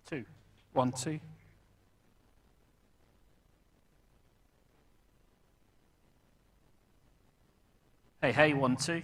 2. 1, 2. Hey, hey, 1, 2.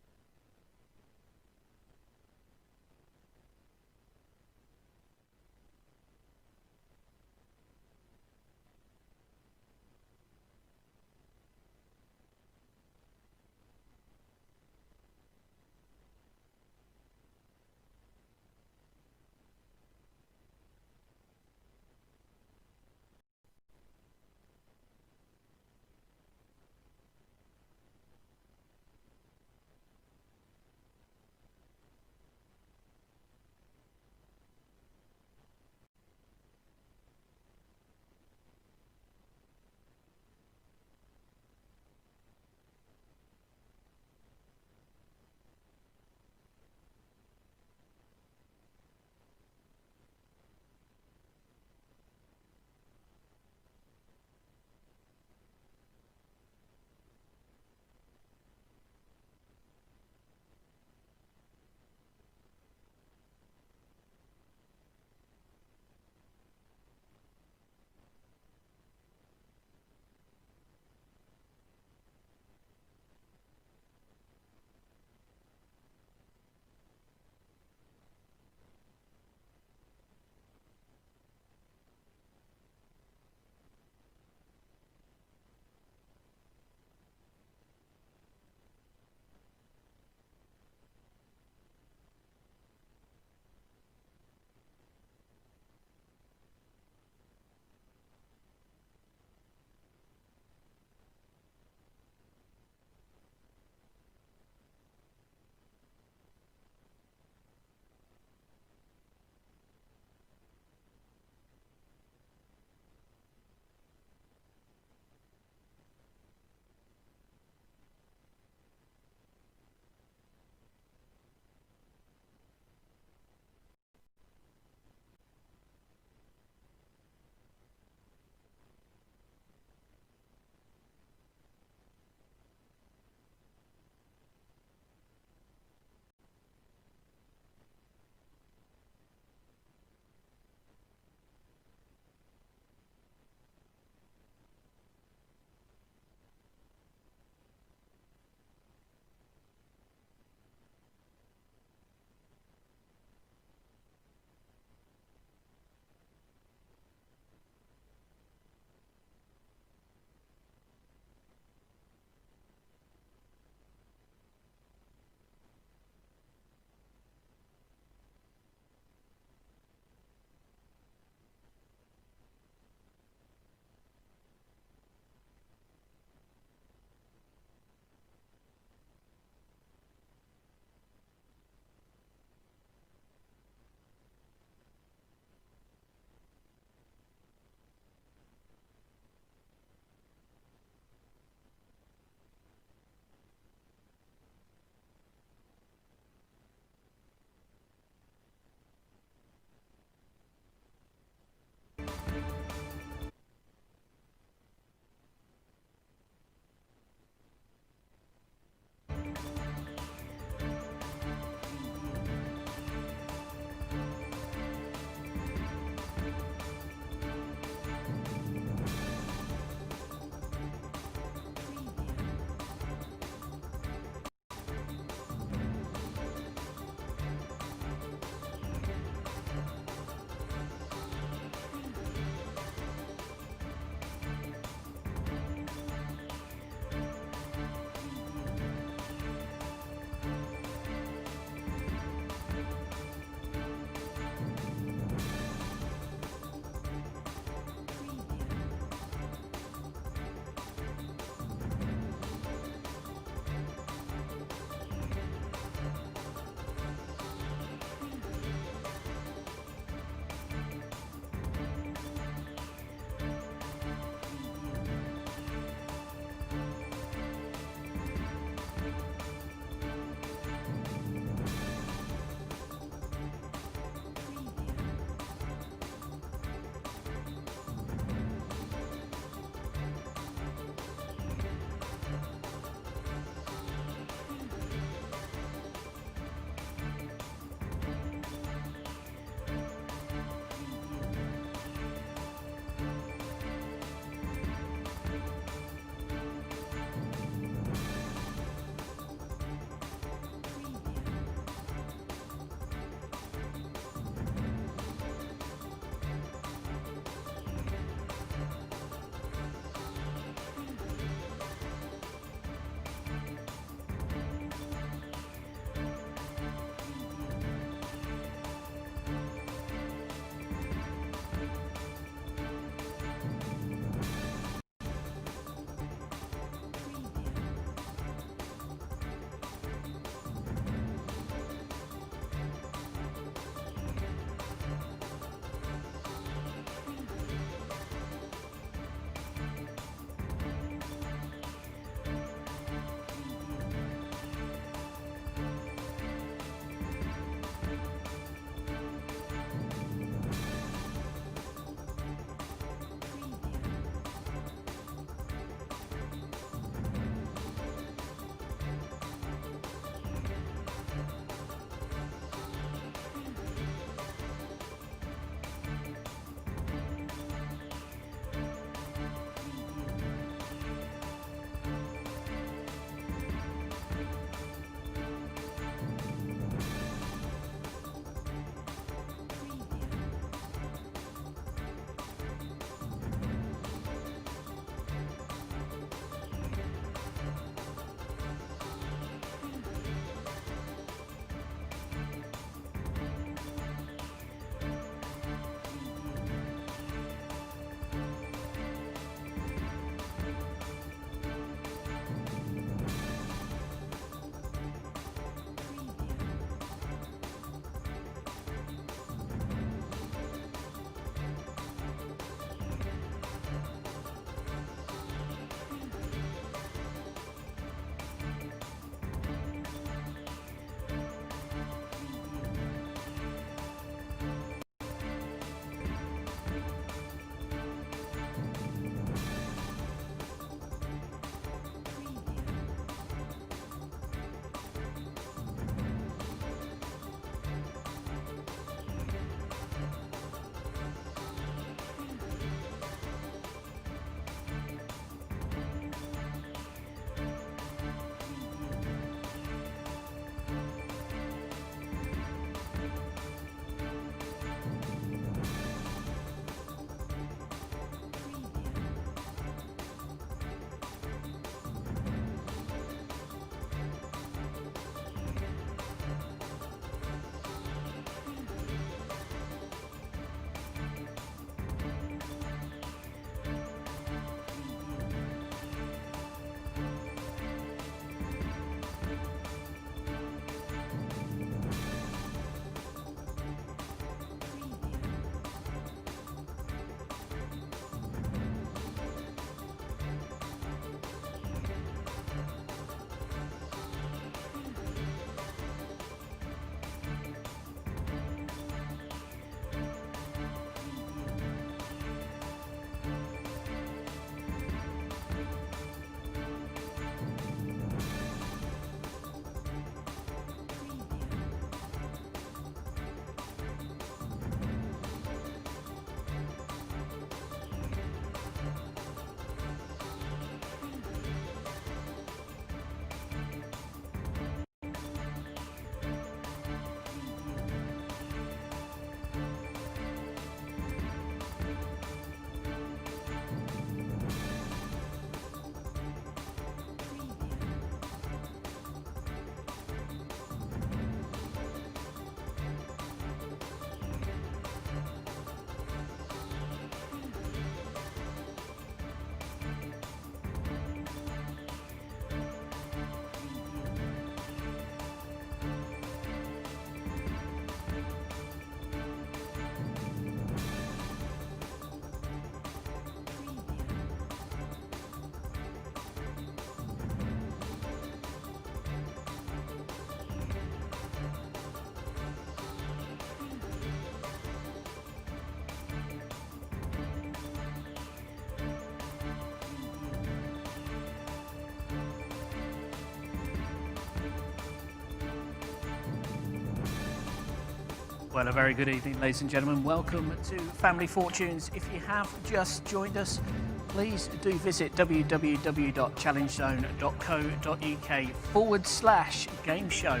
Well, a very good evening, ladies and gentlemen. Welcome to Family Fortunes. If you have just joined us, please do visit www.challengezone.co.uk/game-show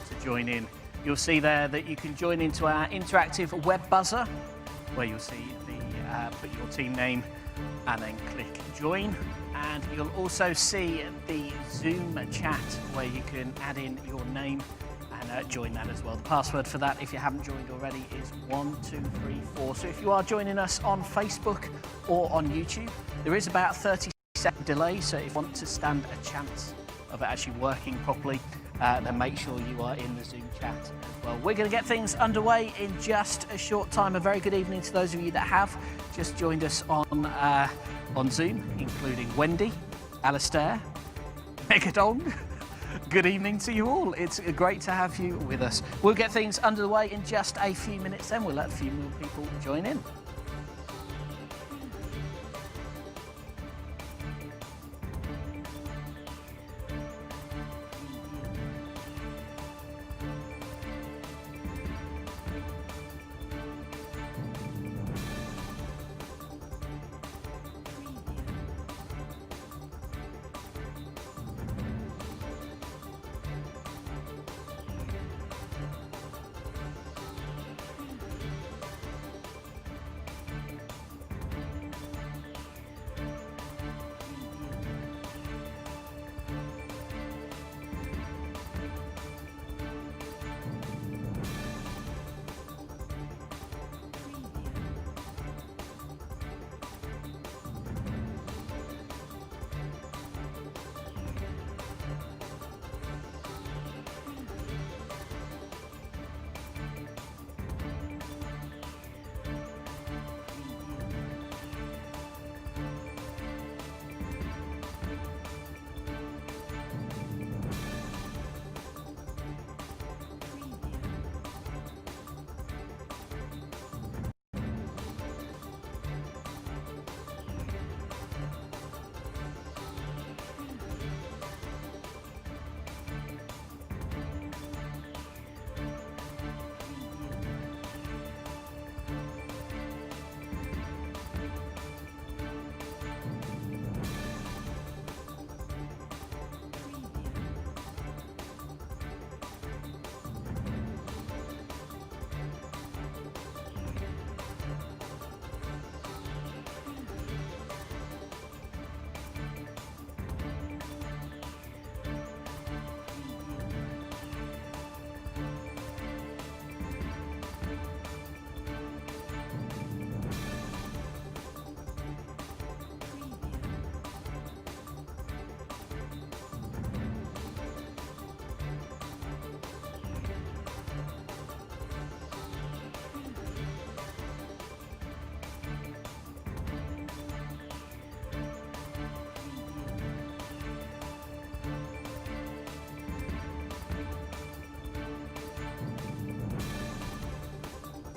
to join in. You'll see there that you can join into our interactive web buzzer, where you'll see put your team name and then click join. And you'll also see the Zoom chat where you can add in your name and join that as well. The password for that, if you haven't joined already, is 1234. So if you are joining us on Facebook or on YouTube, there is about a 30-second delay. So if you want to stand a chance of it actually working properly, then make sure you are in the Zoom chat as well. We're going to get things underway in just a short time. A very good evening to those of you that have just joined us on Zoom, including Wendy, Alistair, Megadong. Good evening to you all. It's great to have you with us. We'll get things underway in just a few minutes, then we'll let a few more people join in.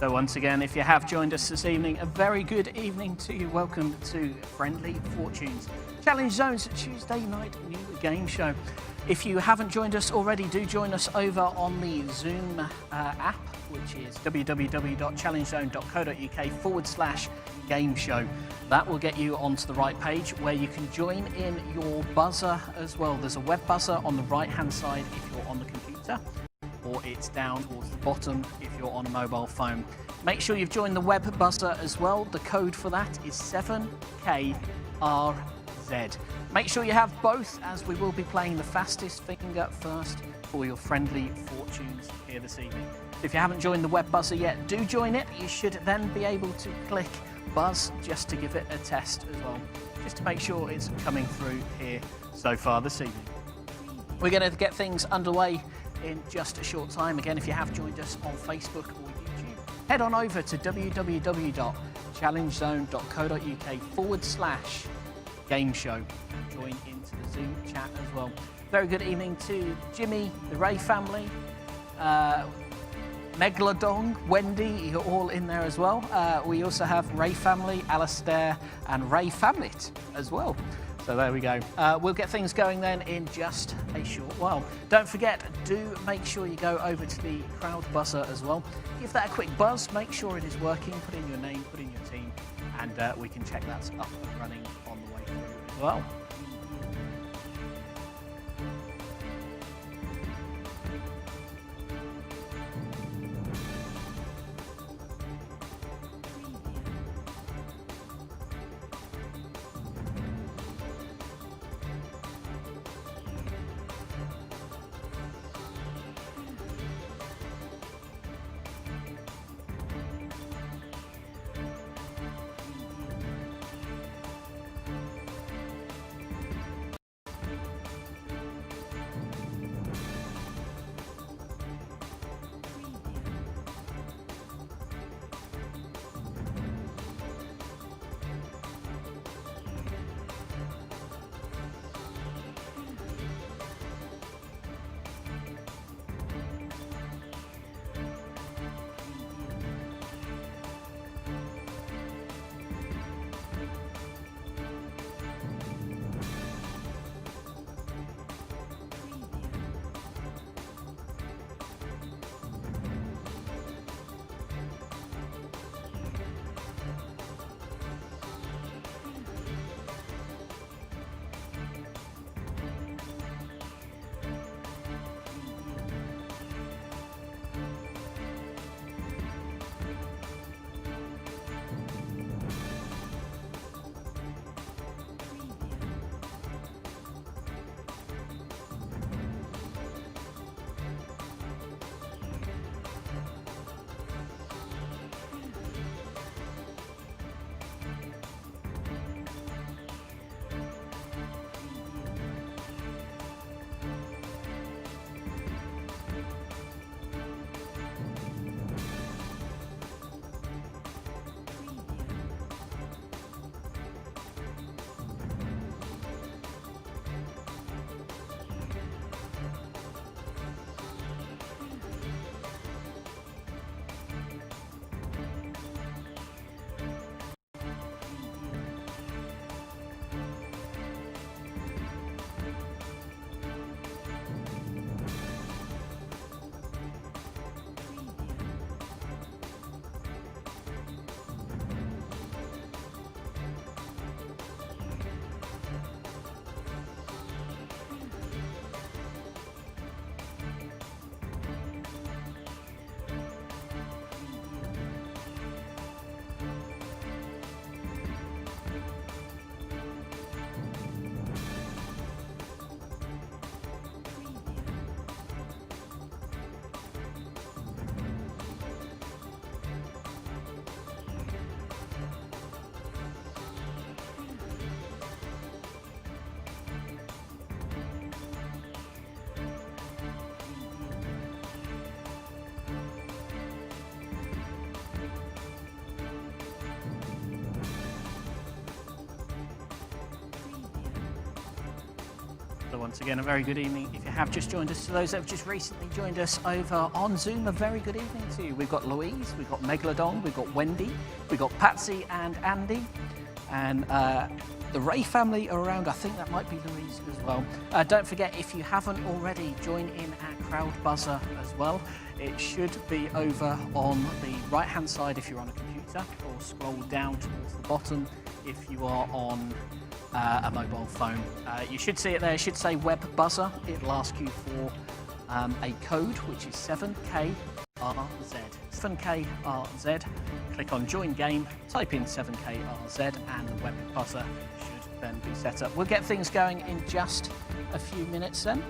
So once again, if you have joined us this evening, a very good evening to you. Welcome to Friendly Fortunes, Challenge Zone's Tuesday night new game show. If you haven't joined us already, do join us over on the Zoom app, which is www.challengezone.co.uk/game show. That will get you onto the right page where you can join in your buzzer as well. There's a web buzzer on the right-hand side if you're on the computer, or it's down towards the bottom if you're on a mobile phone. Make sure you've joined the web buzzer as well. The code for that is 7KRZ. Make sure you have both, as we will be playing the fastest finger first for your Friendly Fortunes here this evening. If you haven't joined the web buzzer yet, do join it. You should then be able to click buzz just to give it a test as well, just to make sure it's coming through here so far this evening. We're going to get things underway in just a short time. Again, if you have joined us on Facebook or YouTube, head on over to www.challengezone.co.uk/game show and join into the Zoom chat as well. Very good evening to Jimmy, the Ray family, Megalodon, Wendy, you're all in there as well. We also have Ray family, Alistair and Ray Famlit as well. So there we go. We'll get things going then in just a short while. Don't forget, do make sure you go over to the crowd buzzer as well. Give that a quick buzz, make sure it is working, put in your name, put in your team, and we can check that's up and running on the way through as well. So once again, a very good evening. If you have just joined us, to those that have just recently joined us over on Zoom, a very good evening to you. We've got Louise, we've got Megalodon, we've got Wendy, we've got Patsy and Andy, and the Ray family are around. I think that might be Louise as well. Don't forget, if you haven't already, join in our crowd buzzer as well. It should be over on the right-hand side if you're on a computer, or scroll down towards the bottom if you are on a mobile phone. You should see it there. It should say web buzzer. It'll ask you for a code, which is 7KRZ. 7KRZ. Click on join game, type in 7KRZ, and the web buzzer should then be set up. We'll get things going in just a few minutes then.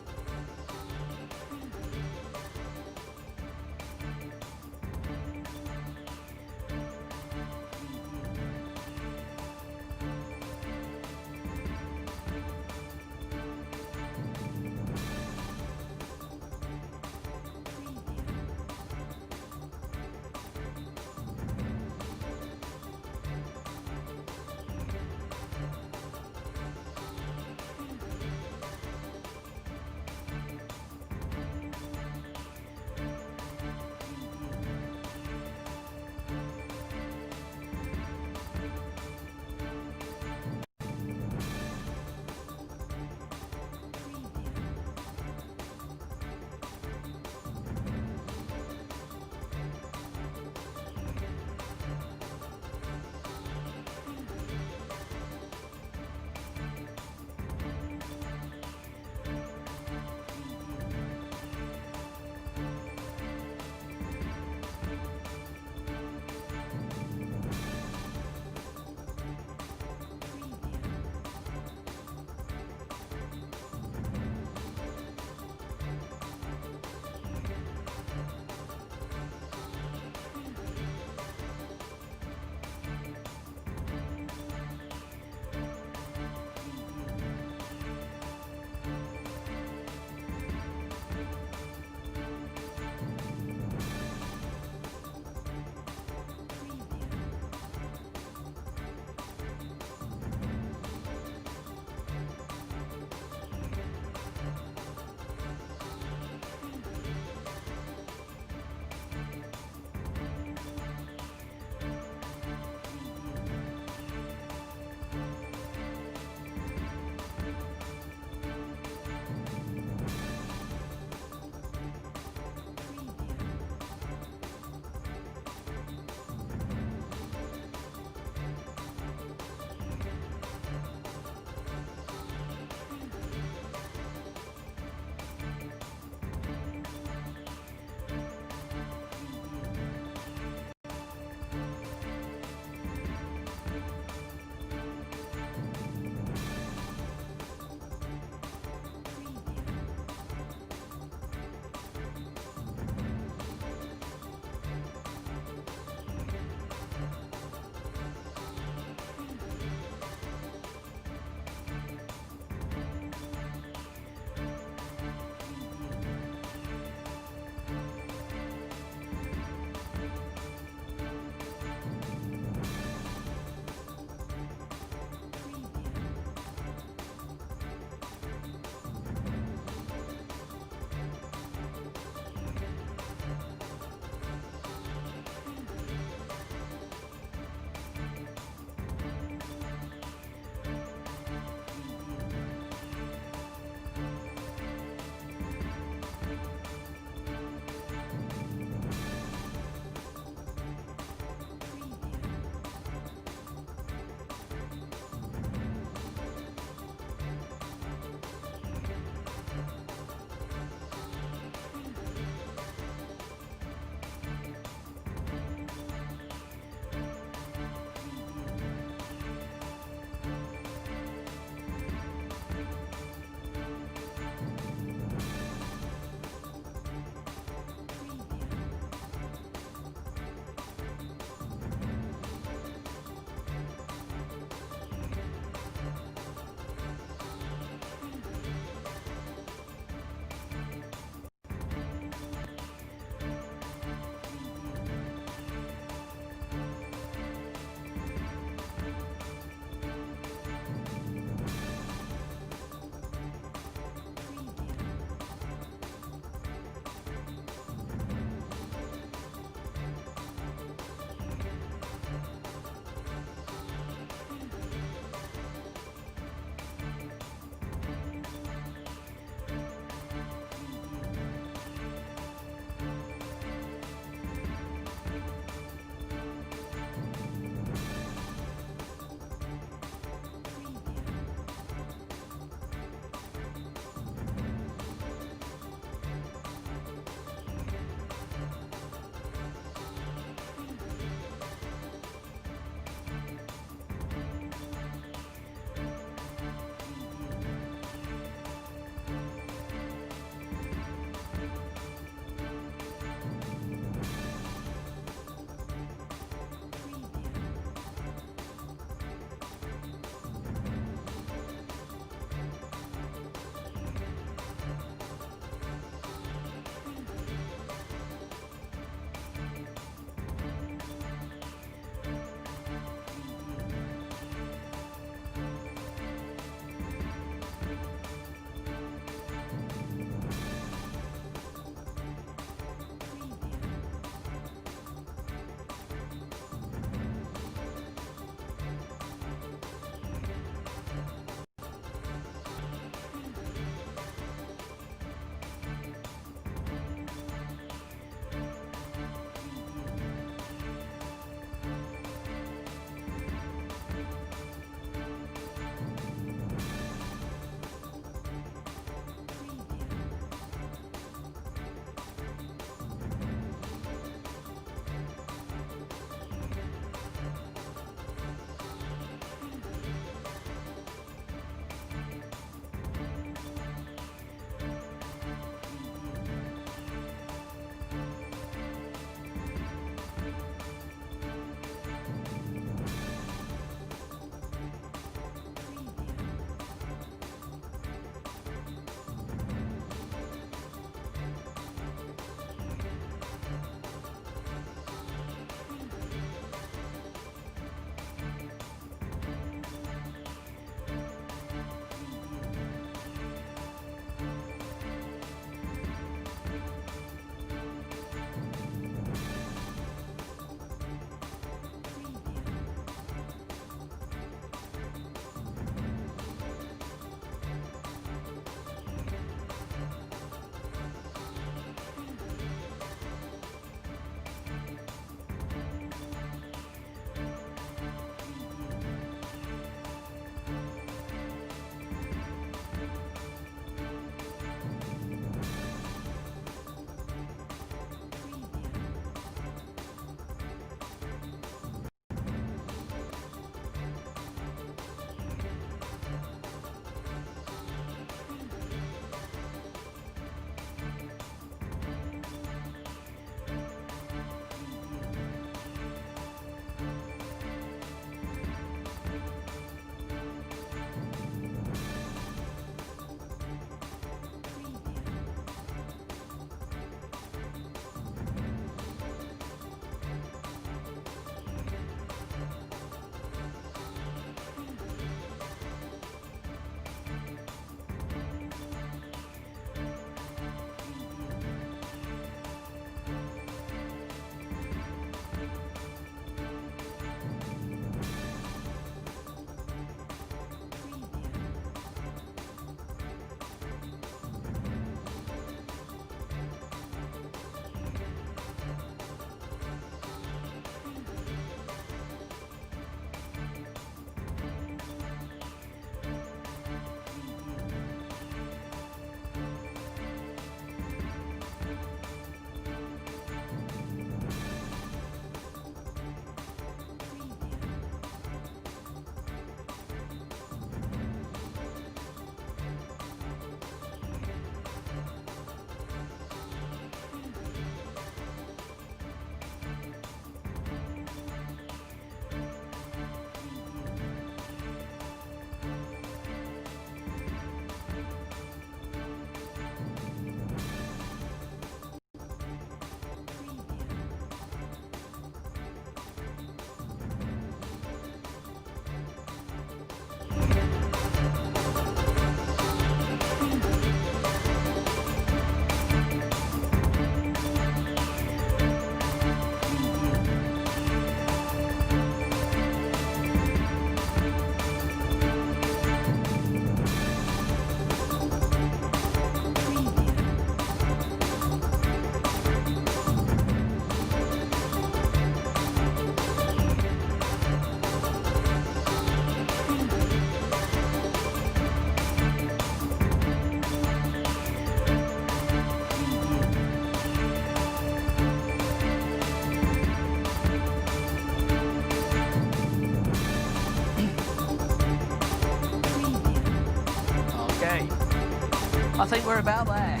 I think we're about there.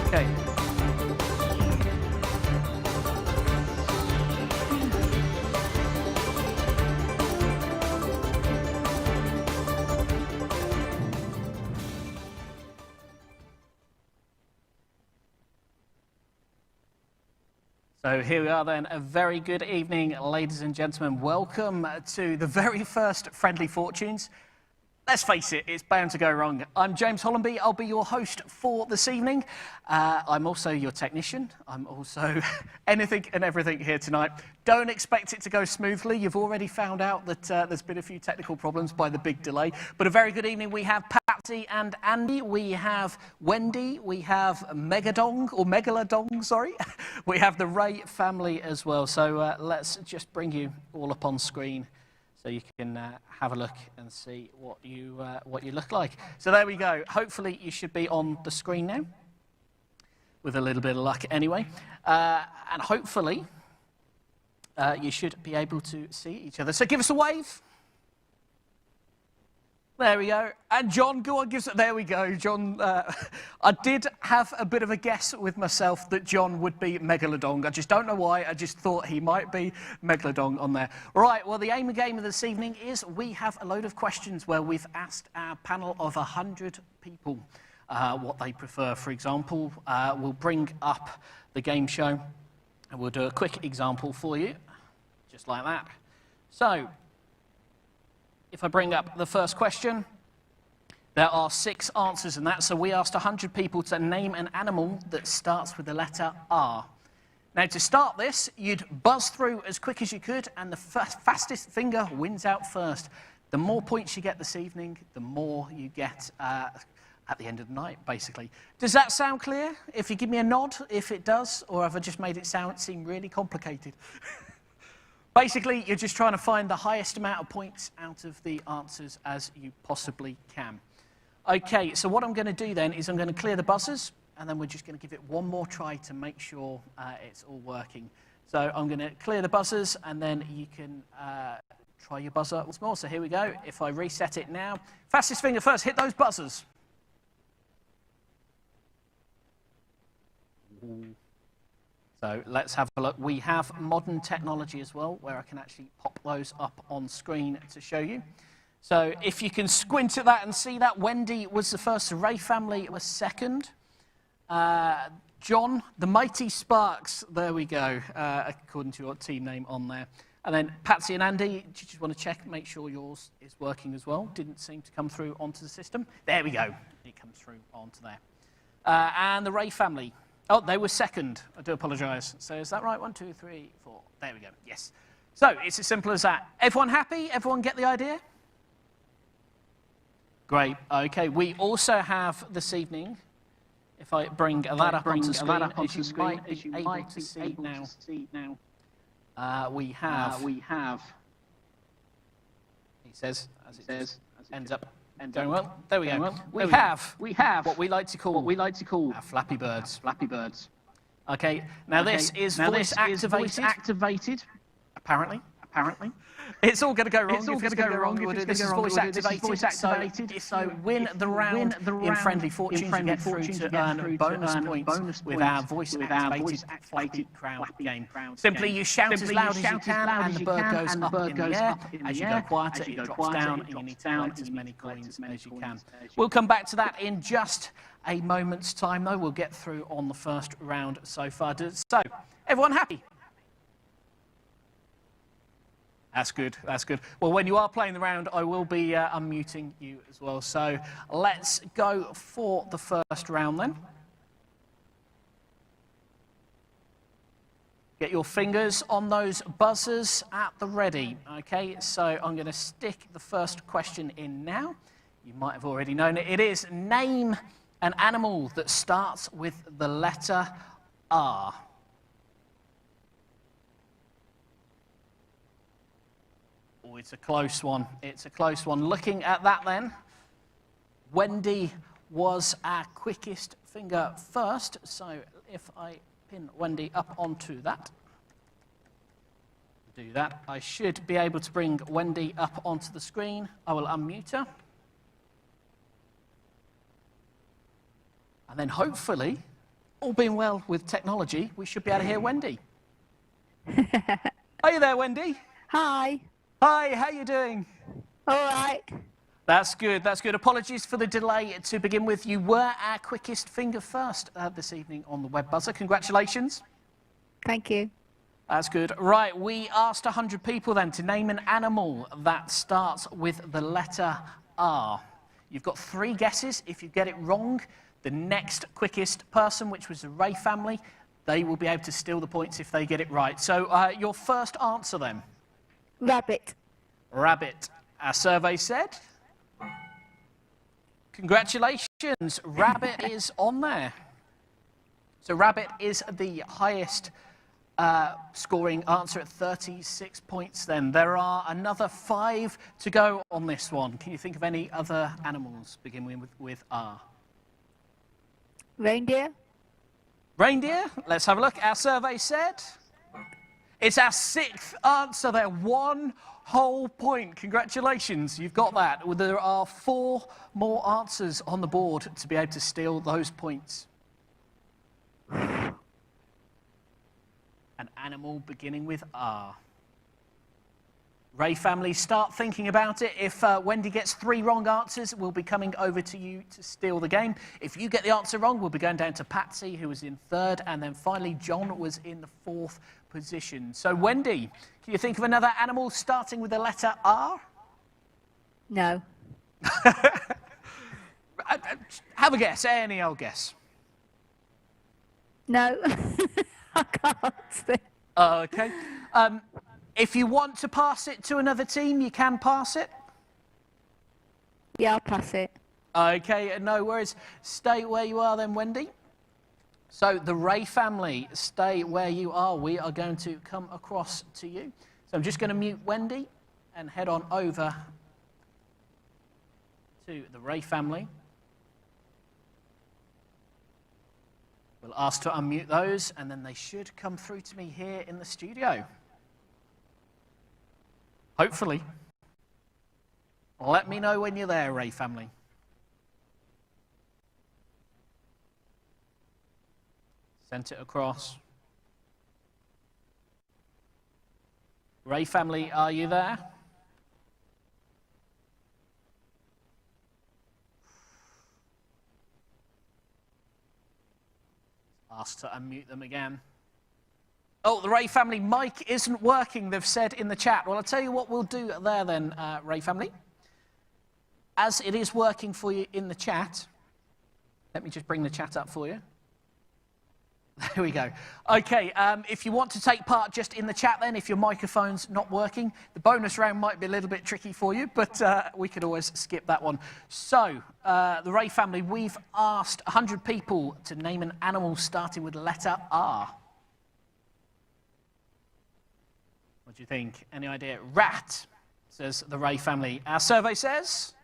Okay. So here we are then. A very good evening, ladies and gentlemen. Welcome to the very first Friendly Fortunes. Let's face it, it's bound to go wrong. I'm James Hollenby. I'll be your host for this evening. I'm also your technician. I'm also anything and everything here tonight. Don't expect it to go smoothly. You've already found out that there's been a few technical problems by the big delay. But a very good evening. We have Patsy and Andy. We have Wendy. We have Megalodong, sorry. We have the Ray family as well. So let's just bring you all up on screen, so you can have a look and see what you look like. So there we go. Hopefully you should be on the screen now, with a little bit of luck anyway. And hopefully you should be able to see each other. So give us a wave. There we go. And John, go on, there we go. John, I did have a bit of a guess with myself that John would be Megalodon. I just don't know why. I just thought he might be Megalodon on there. Right, well, the aim of the game of this evening is we have a load of questions where we've asked our panel of 100 people what they prefer. For example, we'll bring up the game show and we'll do a quick example for you, just like that. So, if I bring up the first question, there are 6 answers in that. So we asked 100 people to name an animal that starts with the letter R. Now, to start this, you'd buzz through as quick as you could, and the fastest finger wins out first. The more points you get this evening, the more you get at the end of the night, basically. Does that sound clear? If you give me a nod, if it does, or have I just made it seem really complicated? Basically, you're just trying to find the highest amount of points out of the answers as you possibly can. Okay, so what I'm going to do then is I'm going to clear the buzzers, and then we're just going to give it one more try to make sure it's all working. So I'm going to clear the buzzers, and then you can try your buzzer once more. So here we go. If I reset it now, fastest finger first, hit those buzzers. Ooh. So let's have a look. We have modern technology as well, where I can actually pop those up on screen to show you. So if you can squint at that and see that, Wendy was the first, the Ray family was second. John, the Mighty Sparks, there we go, according to your team name on there. And then Patsy and Andy, do you just want to check, make sure yours is working as well? Didn't seem to come through onto the system. There we go, it comes through onto there. And the Ray family. Oh, they were second. I do apologise. So is that right? 1, 2, 3, 4. There we go. Yes. So it's as simple as that. Everyone happy? Everyone get the idea? Great. Okay. We also have this evening, if I bring that up onto screen, as you might be able to see now, we have. He says, as it says, ends up. And going well. There we go. We have what we like to call our Flappy Birds. Okay. Now this is voice activated. Apparently. It's all going to go wrong. This is voice activated. So if you win the round in Friendly Fortunes, you get through to earn bonus points with our voice activated Flappy Crowd game. Simply you shout as loud as you can, and the bird goes up in the air. As you go quieter, it drops down, and you need to collect as many coins as you can. We'll come back to that in just a moment's time, though. We'll get through on the first round so far. So, everyone happy? That's good, that's good. Well, when you are playing the round, I will be unmuting you as well. So let's go for the first round then. Get your fingers on those buzzers at the ready. Okay, so I'm going to stick the first question in now. You might have already known it. It is name an animal that starts with the letter R. Oh, it's a close one. It's a close one. Looking at that then, Wendy was our quickest finger first. So if I pin Wendy up onto that, do that, I should be able to bring Wendy up onto the screen. I will unmute her. And then hopefully, all being well with technology, we should be able to hear Wendy. Are you there, Wendy? Hi. Hi, how you doing? All right. That's good, that's good. Apologies for the delay to begin with. You were our quickest finger first this evening on the web buzzer. Congratulations. Thank you. That's good. Right, we asked 100 people then to name an animal that starts with the letter R. You've got 3 guesses. If you get it wrong, the next quickest person, which was the Ray family, they will be able to steal the points if they get it right. So your first answer then? Rabbit. Rabbit. Our survey said? Congratulations, rabbit is on there. So rabbit is the highest scoring answer at 36 points then. There are another 5 to go on this one. Can you think of any other animals beginning with R? Reindeer. Reindeer? Let's have a look. Our survey said? It's our 6th answer there. 1 whole point. Congratulations, you've got that. There are 4 more answers on the board to be able to steal those points. An animal beginning with R. Ray family, start thinking about it. If Wendy gets 3 wrong answers, we'll be coming over to you to steal the game. If you get the answer wrong, we'll be going down to Patsy, who was in 3rd, and then finally John was in the 4th position. So Wendy, can you think of another animal starting with the letter R? No. Have a guess, any old guess. No. I can't. Okay. If you want to pass it to another team, you can pass it. Yeah, I'll pass it. Okay, no worries. Stay where you are then, Wendy. So the Ray family, stay where you are. We are going to come across to you. So I'm just going to mute Wendy and head on over to the Ray family. We'll ask to unmute those, and then they should come through to me here in the studio. Hopefully. Let me know when you're there, Ray family. Sent it across. Ray family, are you there? Ask to unmute them again. Oh, the Ray family mic isn't working, they've said in the chat. Well, I'll tell you what we'll do there then, Ray family. As it is working for you in the chat, let me just bring the chat up for you. There we go. Okay, if you want to take part just in the chat then, if your microphone's not working, the bonus round might be a little bit tricky for you, but we could always skip that one. So, the Ray family, we've asked 100 people to name an animal starting with the letter R. What do you think? Any idea? Rat, says the Ray family. Our survey says?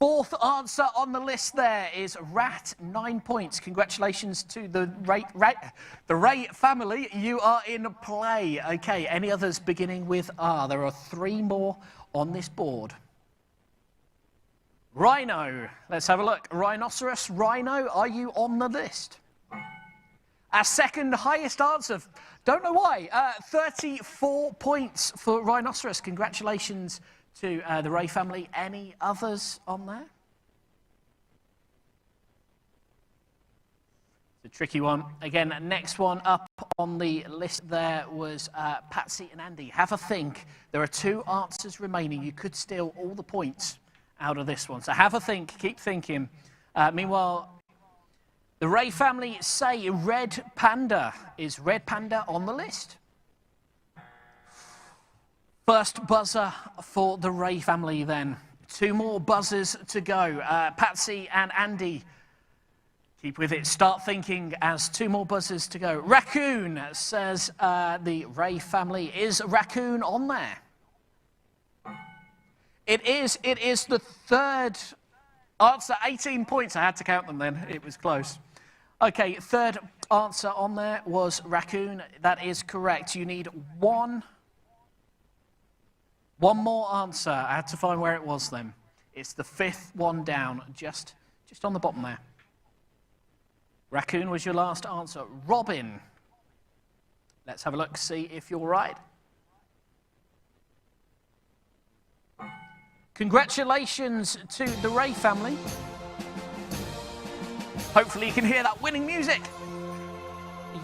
4th answer on the list there is rat, 9 points. Congratulations to the Ray family. You are in play. Okay, any others beginning with R? There are 3 more on this board. Rhino. Let's have a look. Rhinoceros, rhino, are you on the list? Our 2nd highest answer. Don't know why. 34 points for rhinoceros. Congratulations to the Ray family. Any others on there? It's a tricky one. Again, next one up on the list there was Patsy and Andy. Have a think. There are 2 answers remaining. You could steal all the points out of this one. So have a think. Keep thinking. Meanwhile, the Ray family say red panda. Is red panda on the list? First buzzer for the Ray family then. 2 more buzzers to go. Patsy and Andy, keep with it. Start thinking as 2 more buzzers to go. Raccoon, says the Ray family. Is raccoon on there? It is the 3rd answer. 18 points. I had to count them then. It was close. Okay, 3rd answer on there was raccoon. That is correct. You need one more answer. I had to find where it was then. It's the 5th one down, just on the bottom there. Raccoon was your last answer. Robin. Let's have a look, see if you're right. Congratulations to the Ray family. Hopefully you can hear that winning music.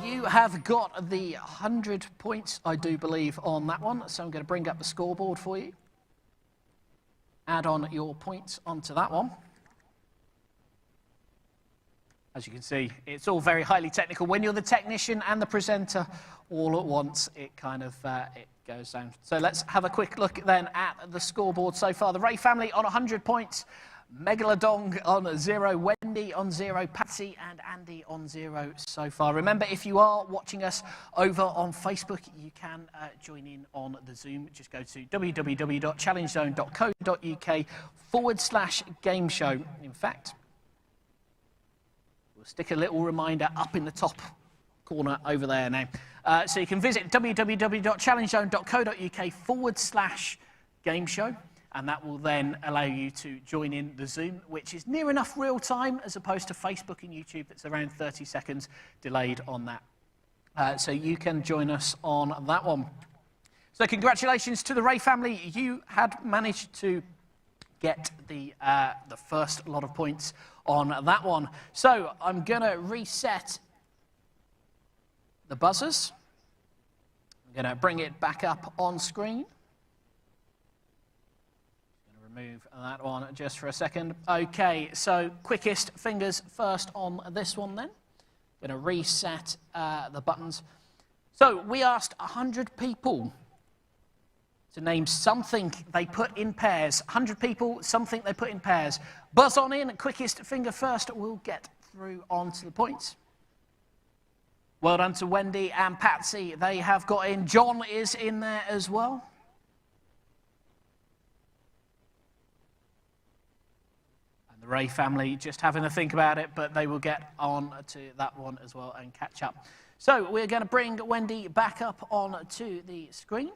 You have got the 100 points, I do believe, on that one. So I'm going to bring up the scoreboard for you. Add on your points onto that one. As you can see, it's all very highly technical. When you're the technician and the presenter all at once, it kind of it goes down. So let's have a quick look then at the scoreboard so far. The Ray family on 100 points. Megalodon on 0, Wendy on 0, Patsy and Andy on 0 so far. Remember, if you are watching us over on Facebook, you can join in on the Zoom. Just go to www.challengezone.co.uk/gameshow. In fact, we'll stick a little reminder up in the top corner over there now. So you can visit www.challengezone.co.uk/gameshow. And that will then allow you to join in the Zoom, which is near enough real time as opposed to Facebook and YouTube. It's around 30 seconds delayed on that. So you can join us on that one. So congratulations to the Ray family. You had managed to get the first lot of points on that one. So I'm going to reset the buzzers. I'm going to bring it back up on screen. Remove that one just for a second. Okay, so quickest fingers first on this one then. Going to reset the buttons. So we asked 100 people to name something they put in pairs. 100 people, something they put in pairs. Buzz on in, quickest finger first will get through onto the points. Well done to Wendy and Patsy. They have got in. John is in there as well. The Ray family just having a think about it, but they will get on to that one as well and catch up. So we're going to bring Wendy back up onto the screen.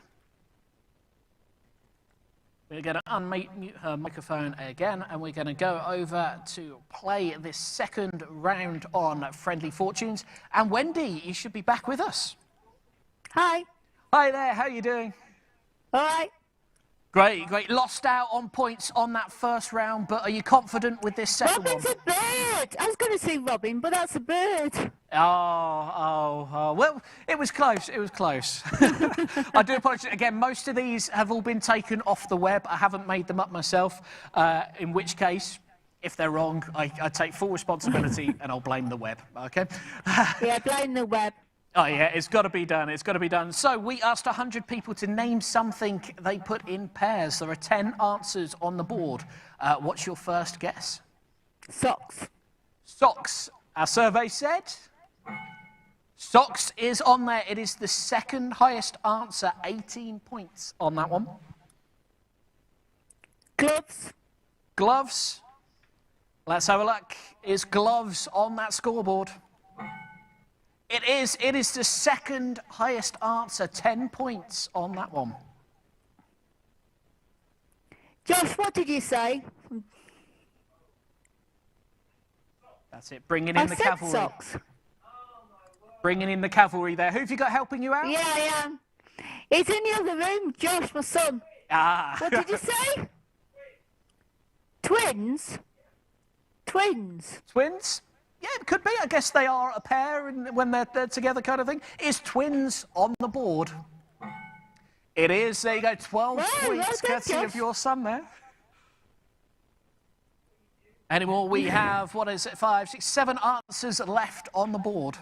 We're going to unmute her microphone again, and we're going to go over to play this second round on Friendly Fortunes. And Wendy, you should be back with us. Hi. Hi there, how are you doing? All right. Great, great. Lost out on points on that first round, but are you confident with this second Robin's one? a bird. I was going to say Robin, but that's a bird. Oh, well, it was close, it was close. I do apologise. Again, most of these have all been taken off the web. I haven't made them up myself, in which case, if they're wrong, I take full responsibility and I'll blame the web, okay? Yeah, blame the web. Oh, yeah, it's got to be done. It's got to be done. So we asked 100 people to name something they put in pairs. There are 10 answers on the board. What's your first guess? Socks. Socks. Our survey said socks is on there. It is the second highest answer, 18 points on that one. Gloves. Gloves. Let's have a look. Is gloves on that scoreboard? It is the second highest answer, 10 points on that one. Josh, what did you say? That's it, bringing in the cavalry. Socks. Bringing in the cavalry there. Who have you got helping you out? Yeah, I am. He's in the other room, Josh, my son. Ah. What did you say? Twins? Twins. Twins? Yeah, it could be. I guess they are a pair and when they're together kind of thing. Is twins on the board? It is. There you go. 12 points courtesy of your son there. Anymore, we have, what is it, 5, 6, 7 answers left on the board.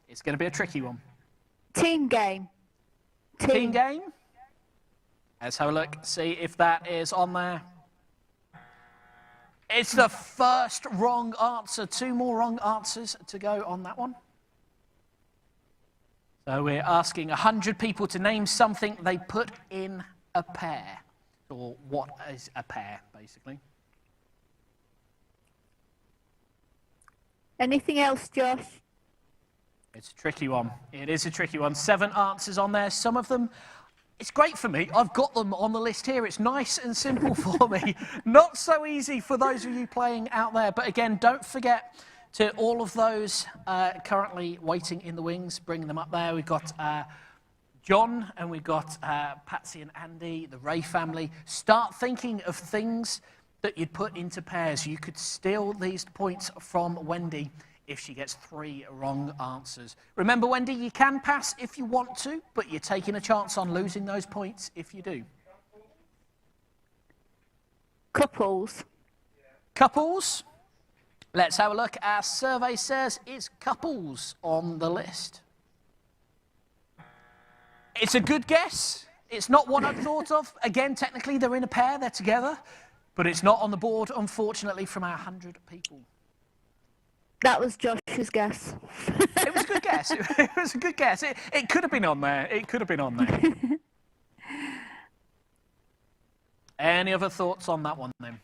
It's going to be a tricky one. Team game. Team game? Let's have a look, see if that is on there. It's the first wrong answer. 2 more wrong answers to go on that one. So we're asking 100 people to name something they put in a pair. Or what is a pair, basically. Anything else, Josh? It's a tricky one. It is a tricky one. 7 answers on there. Some of them, it's great for me. I've got them on the list here. It's nice and simple for me. Not so easy for those of you playing out there. But again, don't forget To all of those currently waiting in the wings, bringing them up there, we've got John and we've got Patsy and Andy, the Ray family. Start thinking of things that you'd put into pairs. You could steal these points from Wendy if she gets 3 wrong answers. Remember, Wendy, you can pass if you want to, but you're taking a chance on losing those points if you do. Couples. Couples. Let's have a look. Our survey says it's couples on the list. It's a good guess. It's not one I'd thought of. Again, technically, they're in a pair, they're together, but it's not on the board, unfortunately, from our 100 people. That was Josh's guess. It was a good guess. It was a good guess. It could have been on there. It could have been on there. Any other thoughts on that one, then?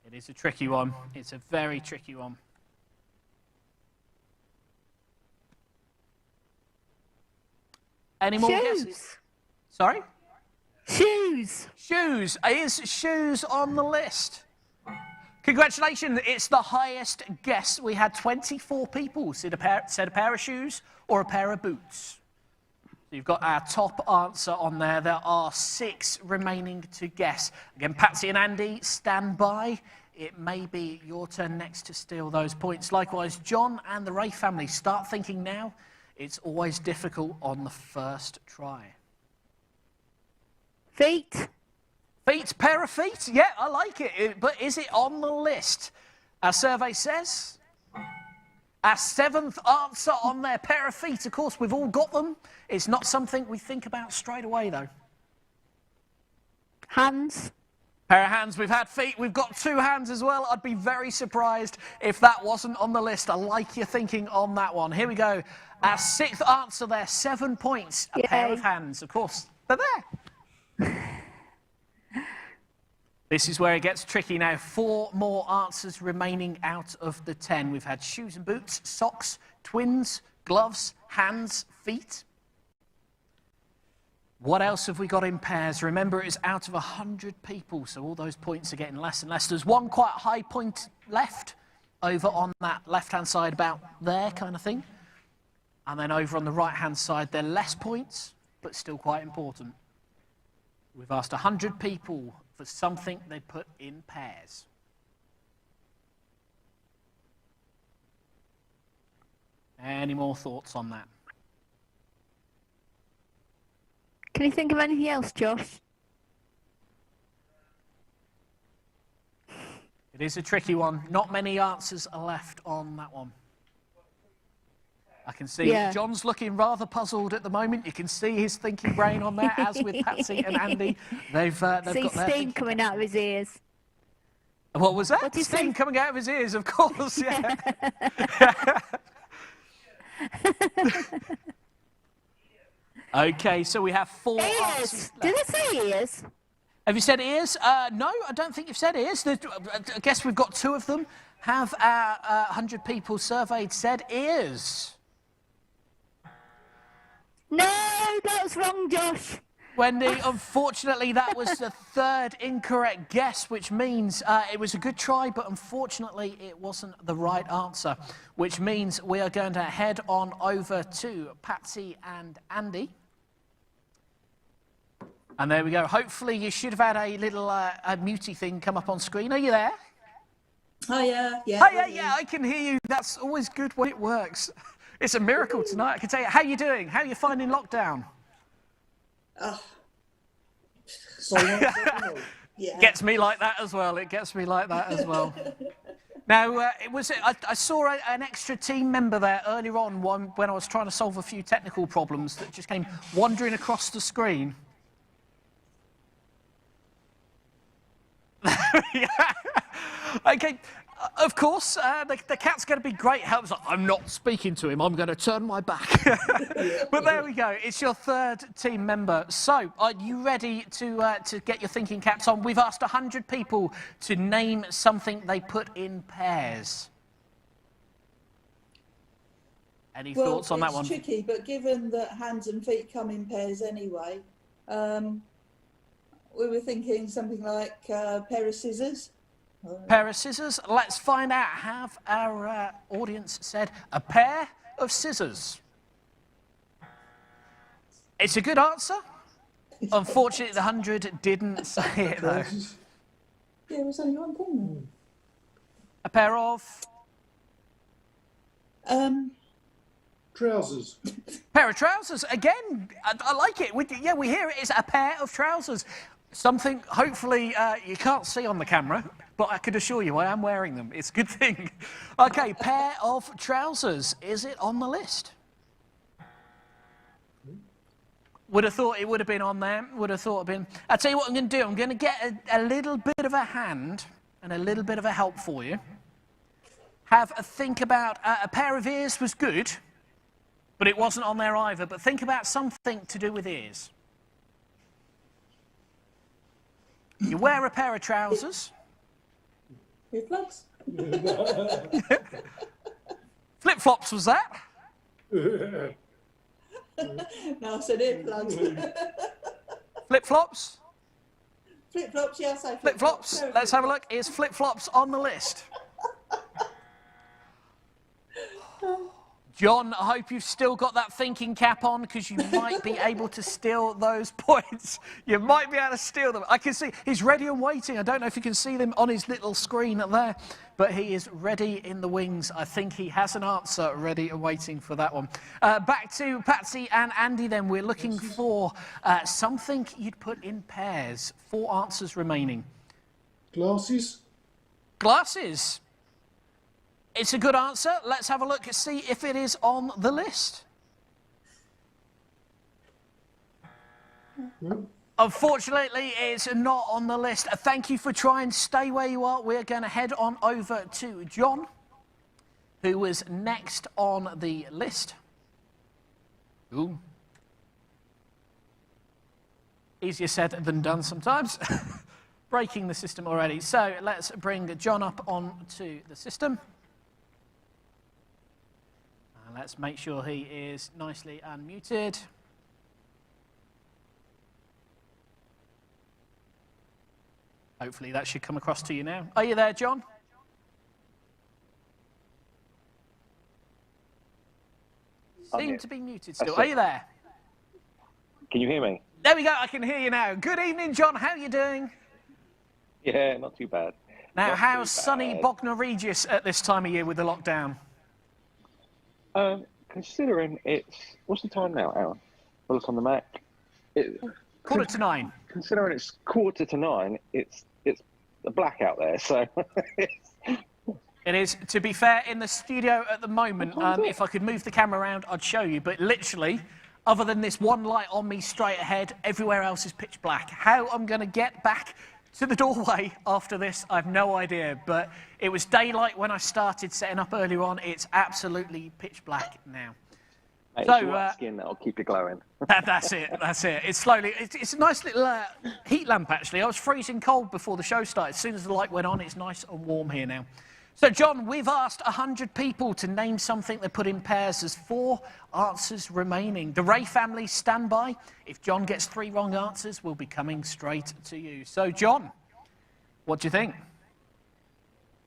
It is a tricky one. It's a very tricky one. Any more guesses? Sorry? Shoes. Shoes. Is shoes on the list? Congratulations. It's the highest guess. We had 24 people said a pair of shoes or a pair of boots. So you've got our top answer on there. There are 6 remaining to guess. Again, Patsy and Andy, stand by. It may be your turn next to steal those points. Likewise, John and the Ray family, start thinking now. It's always difficult on the first try. Feet. Feet, pair of feet? Yeah, I like it. But is it on the list? Our survey says our 7th answer on there, pair of feet. Of course, we've all got them. It's not something we think about straight away, though. Hands. Pair of hands. We've had feet. We've got 2 hands as well. I'd be very surprised if that wasn't on the list. I like your thinking on that one. Here we go. Our 6th answer there, 7 points. A pair of hands. Of course, they're there. This is where it gets tricky now. 4 more answers remaining out of the 10. We've had shoes and boots, socks, twins, gloves, hands, feet. What else have we got in pairs? Remember, it's out of 100 people, so all those points are getting less and less. There's one quite high point left over on that left-hand side, about there kind of thing. And then over on the right-hand side, they're less points, but still quite important. We've asked 100 people for something they put in pairs. Any more thoughts on that? Can you think of anything else, Josh? It is a tricky one. Not many answers are left on that one. I can see John's looking rather puzzled at the moment. You can see his thinking brain on there, as with Patsy and Andy. They've got their steam coming out of his ears. What was that? What did you Steam say? coming out of his ears, of course, yeah. Okay, so we have 4 answers left. Did I say ears? Have you said ears? No, I don't think you've said ears. I guess we've got 2 of them. Have our 100 people surveyed said ears? No, that was wrong, Josh. Wendy, unfortunately, that was the 3rd incorrect guess, which means it was a good try, but unfortunately, it wasn't the right answer, which means we are going to head on over to Patsy and Andy. And there we go. Hopefully, you should have had a little a muty thing come up on screen. Are you there? Oh, yeah. Yeah, I can hear you. That's always good when it works. It's a miracle tonight. I can tell you. How are you doing? How are you finding lockdown? Yeah. Gets me like that as well. It gets me like that as well. Now, I saw an extra team member there earlier on when I was trying to solve a few technical problems that just came wandering across the screen. Okay, of course, the cat's going to be great help. I'm not speaking to him. I'm going to turn my back. But there we go. It's your 3rd team member. So, are you ready to get your thinking caps on? We've asked 100 people to name something they put in pairs. Any thoughts on that one? It's tricky, but given that hands and feet come in pairs anyway, we were thinking something like a pair of scissors. Pair of scissors. Let's find out. Have our audience said a pair of scissors? It's a good answer. Unfortunately, the 100 didn't say it, though. Yeah, it was only one thing. A pair of? Trousers. Pair of trousers. Again, I like it. We hear it. It's a pair of trousers. Something, hopefully, you can't see on the camera, but I could assure you I am wearing them. It's a good thing. Okay, pair of trousers. Is it on the list? Would have thought it would have been on there. Would have thought it been. I'll tell you what I'm going to do. I'm going to get a little bit of a hand and a little bit of a help for you. Have a think about a pair of ears was good, but it wasn't on there either. But think about something to do with ears. You wear a pair of trousers. Flip-flops? Flip-flops was that? No, I said earplugs. Flip-flops? Flip-flops, yes, I Flip-flops. Let's have a look. Is flip-flops on the list? John, I hope you've still got that thinking cap on, because you might be able to steal those points. You might be able to steal them. I can see he's ready and waiting. I don't know if you can see them on his little screen there, but he is ready in the wings. I think he has an answer ready and waiting for that one. Back to Patsy and Andy then. We're looking for something you'd put in pairs. 4 answers remaining. Glasses. Glasses. It's a good answer. Let's have a look and see if it is on the list. No. Unfortunately, it's not on the list. Thank you for trying. Stay where you are. We're going to head on over to John, who was next on the list. Ooh. Easier said than done sometimes. Breaking the system already. So let's bring John up onto the system. Let's make sure he is nicely unmuted. Hopefully that should come across to you now. Are you there, John? Seem to be muted still. Are you there? Can you hear me? There we go. I can hear you now. Good evening, John. How are you doing? Yeah, not too bad. Now, Not how's too sunny bad. Bognor Regis at this time of year with the lockdown? Considering it's... What's the time now, Alan? I look on the Mac. 9:15. Considering it's 9:15, it's a blackout there, so... It is, to be fair, in the studio at the moment. If I could move the camera around, I'd show you. But literally, other than this one light on me straight ahead, everywhere else is pitch black. How I'm going to get back to the doorway after this, I've no idea. But it was daylight when I started setting up earlier on. It's absolutely pitch black now. Mate, So, it's your white skin that'll keep you glowing. That's it. That's it. It's slowly. It's a nice little heat lamp, actually. I was freezing cold before the show started. As soon as the light went on, it's nice and warm here now. So, John, we've asked 100 people to name something they put in pairs. There's 4 answers remaining. The Ray family stand by. If John gets 3 wrong answers, we'll be coming straight to you. So, John, what do you think?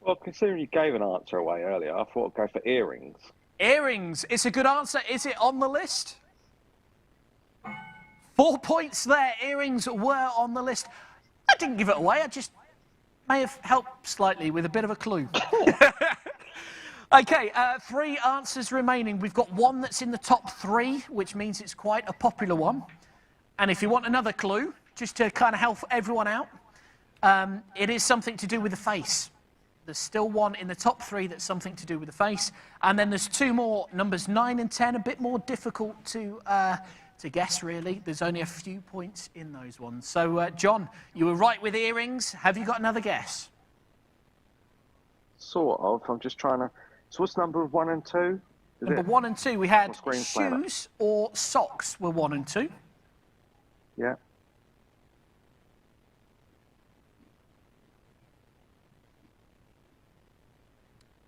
Well, considering you gave an answer away earlier, I thought I'd go for earrings. Earrings. It's a good answer. Is it on the list? 4 points there. Earrings were on the list. I didn't give it away. I just may have helped slightly with a bit of a clue. Okay, 3 answers remaining. We've got 1 that's in the top 3, which means it's quite a popular one. And if you want another clue, just to kind of help everyone out, it is something to do with the face. There's still 1 in the top 3 that's something to do with the face. And then there's 2 more, numbers 9 and 10, a bit more difficult to guess, really. There's only a few points in those ones. So, John, you were right with earrings. Have you got another guess? Sort of. I'm just trying to... So what's number 1 and 2? Number 1 and 2, we had screen's playing it? shoes or socks were 1 and 2. Yeah.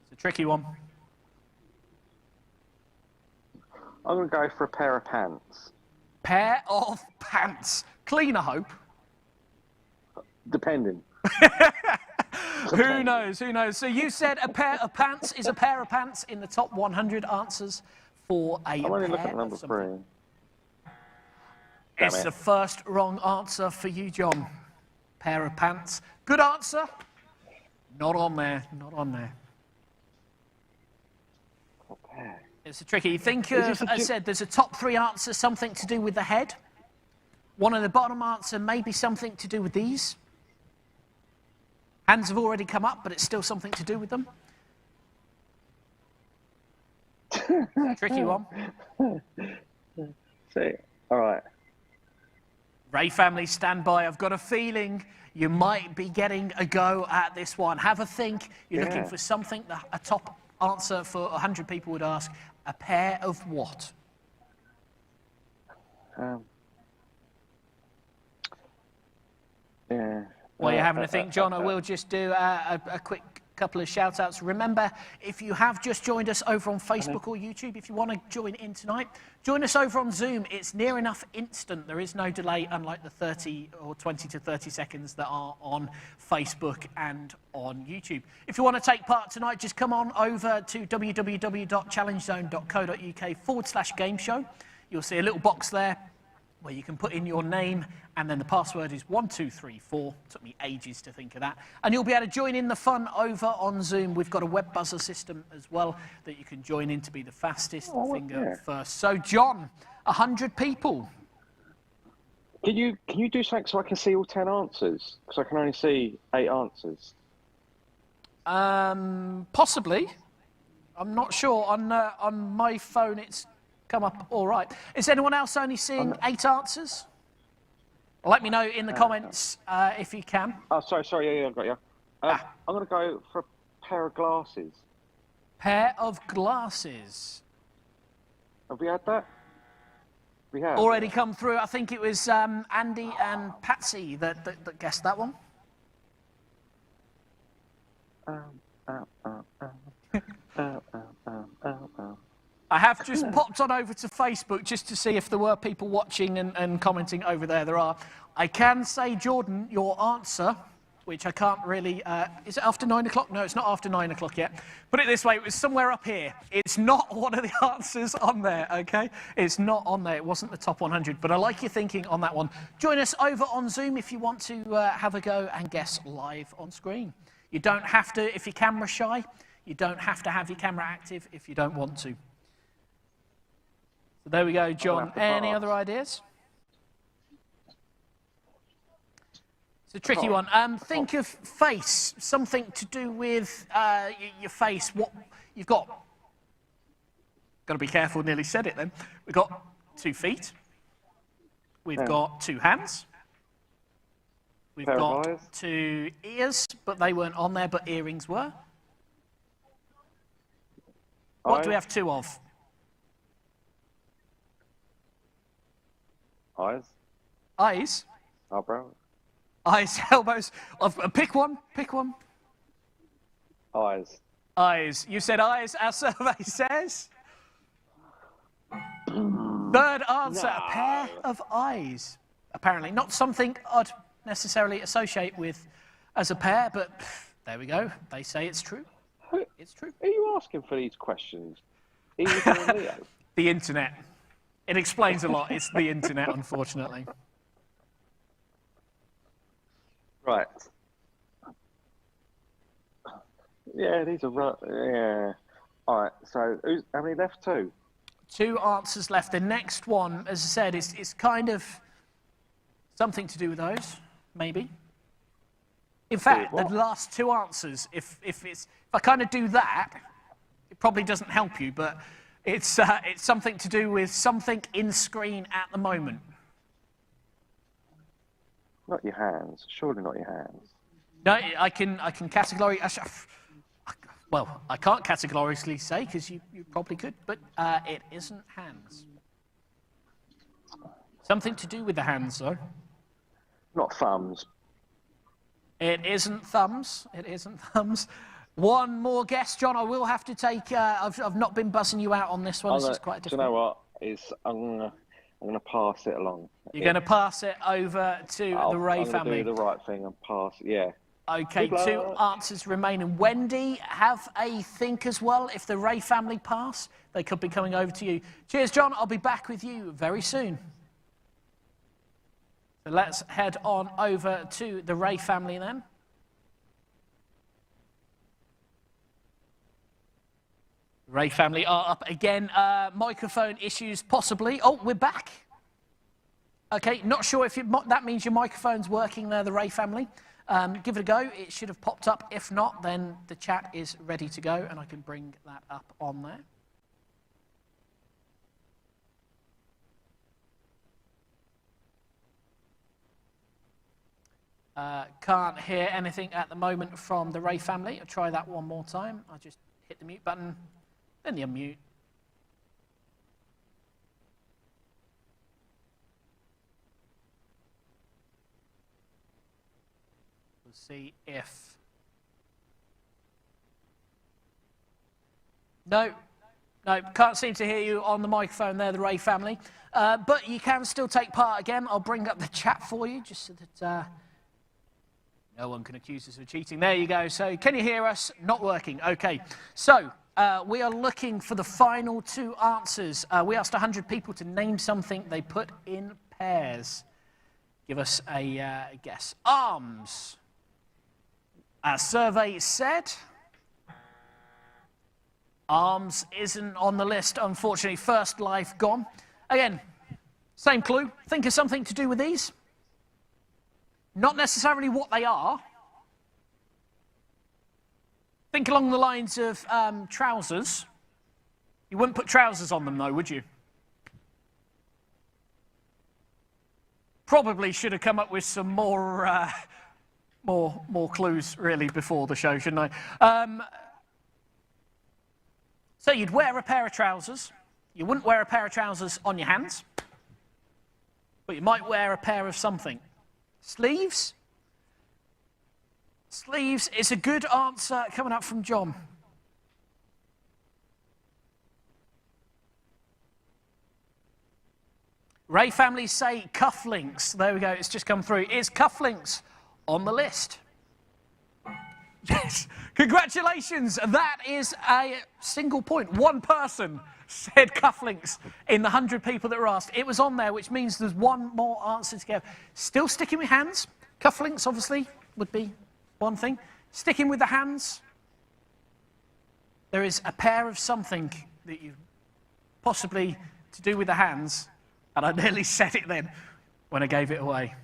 It's a tricky one. I'm going to go for a pair of pants. Pair of pants. Clean, I hope. Depending. Who knows? Who knows? So you said a pair of pants is a pair of pants in the top 100 answers for a I'm only looking pair at number of something. 3. It's the first wrong answer for you, John. Pair of pants. Good answer. Not on there. Not on there. Okay. It's a tricky. Think of, as I said, there's a top 3 answer, something to do with the head. One of the bottom answer, maybe something to do with these. Hands have already come up, but it's still something to do with them. Tricky one. See, all right. Ray family, stand by. I've got a feeling you might be getting a go at this one. Have a think. You're looking for something that a top answer for 100 people would ask. A pair of what? Yeah. While you're having a think, John, I will just do a quick couple of shout-outs. Remember, if you have just joined us over on Facebook or YouTube, if you want to join in tonight, join us over on Zoom. It's near enough instant. There is no delay, unlike the 30 or 20 to 30 seconds that are on Facebook and on YouTube. If you want to take part tonight, just come on over to www.challengezone.co.uk/gameshow. You'll see a little box there where you can put in your name, and then the password is 1234. Took me ages to think of that. And you'll be able to join in the fun over on Zoom. We've got a web buzzer system as well that you can join in to be the fastest finger first. So, John, 100 people. Can you do something so I can see all 10 answers? Because I can only see 8 answers. Possibly. I'm not sure. On my phone, it's come up all right. Is anyone else only seeing 8 answers? Let me know in the comments if you can. Oh, sorry, yeah, I've got you. I'm going to go for a pair of glasses. Pair of glasses. Have we had that? We have. Already come through. I think it was Andy and Patsy that guessed that one. I have just popped on over to Facebook just to see if there were people watching and commenting over there. There are. I can say, Jordan, your answer, which I can't really... is it after 9 o'clock? No, it's not after 9 o'clock yet. Put it this way, it was somewhere up here. It's not one of the answers on there, OK? It's not on there. It wasn't the top 100. But I like your thinking on that one. Join us over on Zoom if you want to have a go and guess live on screen. You don't have to, if you're camera shy, you don't have to have your camera active if you don't want to. So there we go, John. Any other ideas? It's a tricky one. Think of face, something to do with your face. What you've got. Got to be careful. Nearly said it then. We've got 2 feet. We've got 2 hands. We've got 2 ears, but they weren't on there. But earrings were. What do we have 2 of? Eyes. Eyes. Eyebrows. Eyes, elbows. Pick one. Pick one. Eyes. Eyes. You said eyes. Our survey says. Third answer. A pair of eyes. Apparently, not something I'd necessarily associate with as a pair, but there we go. They say it's true. It's true. Are you asking for these questions? Are you doing Leo? The internet. It explains a lot. It's the internet, unfortunately. Right. Yeah, these are right. Yeah. All right. So, how many left? 2. 2 answers left. The next one, as I said, is kind of something to do with those, maybe. In fact, the last 2 answers, if I kind of do that, it probably doesn't help you, but it's something to do with something in screen at the moment. Not your hands. Surely not your hands. No, I can categorically. Well, I can't categorically say because you probably could, but it isn't hands. Something to do with the hands, though. Not thumbs. It isn't thumbs. It isn't thumbs. One more guess, John. I will have to take. I've not been buzzing you out on this one. This is quite difficult. Do you know what? I'm going to pass it along. You're going to pass it over to the Ray I'm family. I'm going to do the right thing and pass. Yeah. Okay, Good 2 luck. answers remaining. Wendy, have a think as well. If the Ray family pass, they could be coming over to you. Cheers, John. I'll be back with you very soon. So let's head on over to the Ray family then. Ray family are up again. Microphone issues possibly. Oh, we're back. Okay, not sure if that means your microphone's working there, the Ray family. Give it a go. It should have popped up. If not, then the chat is ready to go, and I can bring that up on there. Can't hear anything at the moment from the Ray family. I'll try that one more time. I'll just hit the mute button, then the unmute. We'll see if... No, can't seem to hear you on the microphone there, the Ray family. But you can still take part again. I'll bring up the chat for you just so that no one can accuse us of cheating. There you go. So can you hear us? Not working. Okay. So we are looking for the final 2 answers. We asked 100 people to name something they put in pairs. Give us a guess. Arms. Our survey said... Arms isn't on the list, unfortunately. First life gone. Again, same clue. Think of something to do with these. Not necessarily what they are. Think along the lines of trousers. You wouldn't put trousers on them, though, would you? Probably should have come up with some more clues, really, before the show, shouldn't I? So you'd wear a pair of trousers. You wouldn't wear a pair of trousers on your hands. But you might wear a pair of something. Sleeves? Sleeves is a good answer coming up from John. Ray family say cufflinks. There we go, it's just come through. Is cufflinks on the list? Yes, congratulations. That is a single point. One person said cufflinks in the 100 people that were asked. It was on there, which means there's one more answer to give. Still sticking with hands. Cufflinks, obviously, would be one thing. Sticking with the hands. There is a pair of something that you possibly to do with the hands, and I nearly said it then when I gave it away.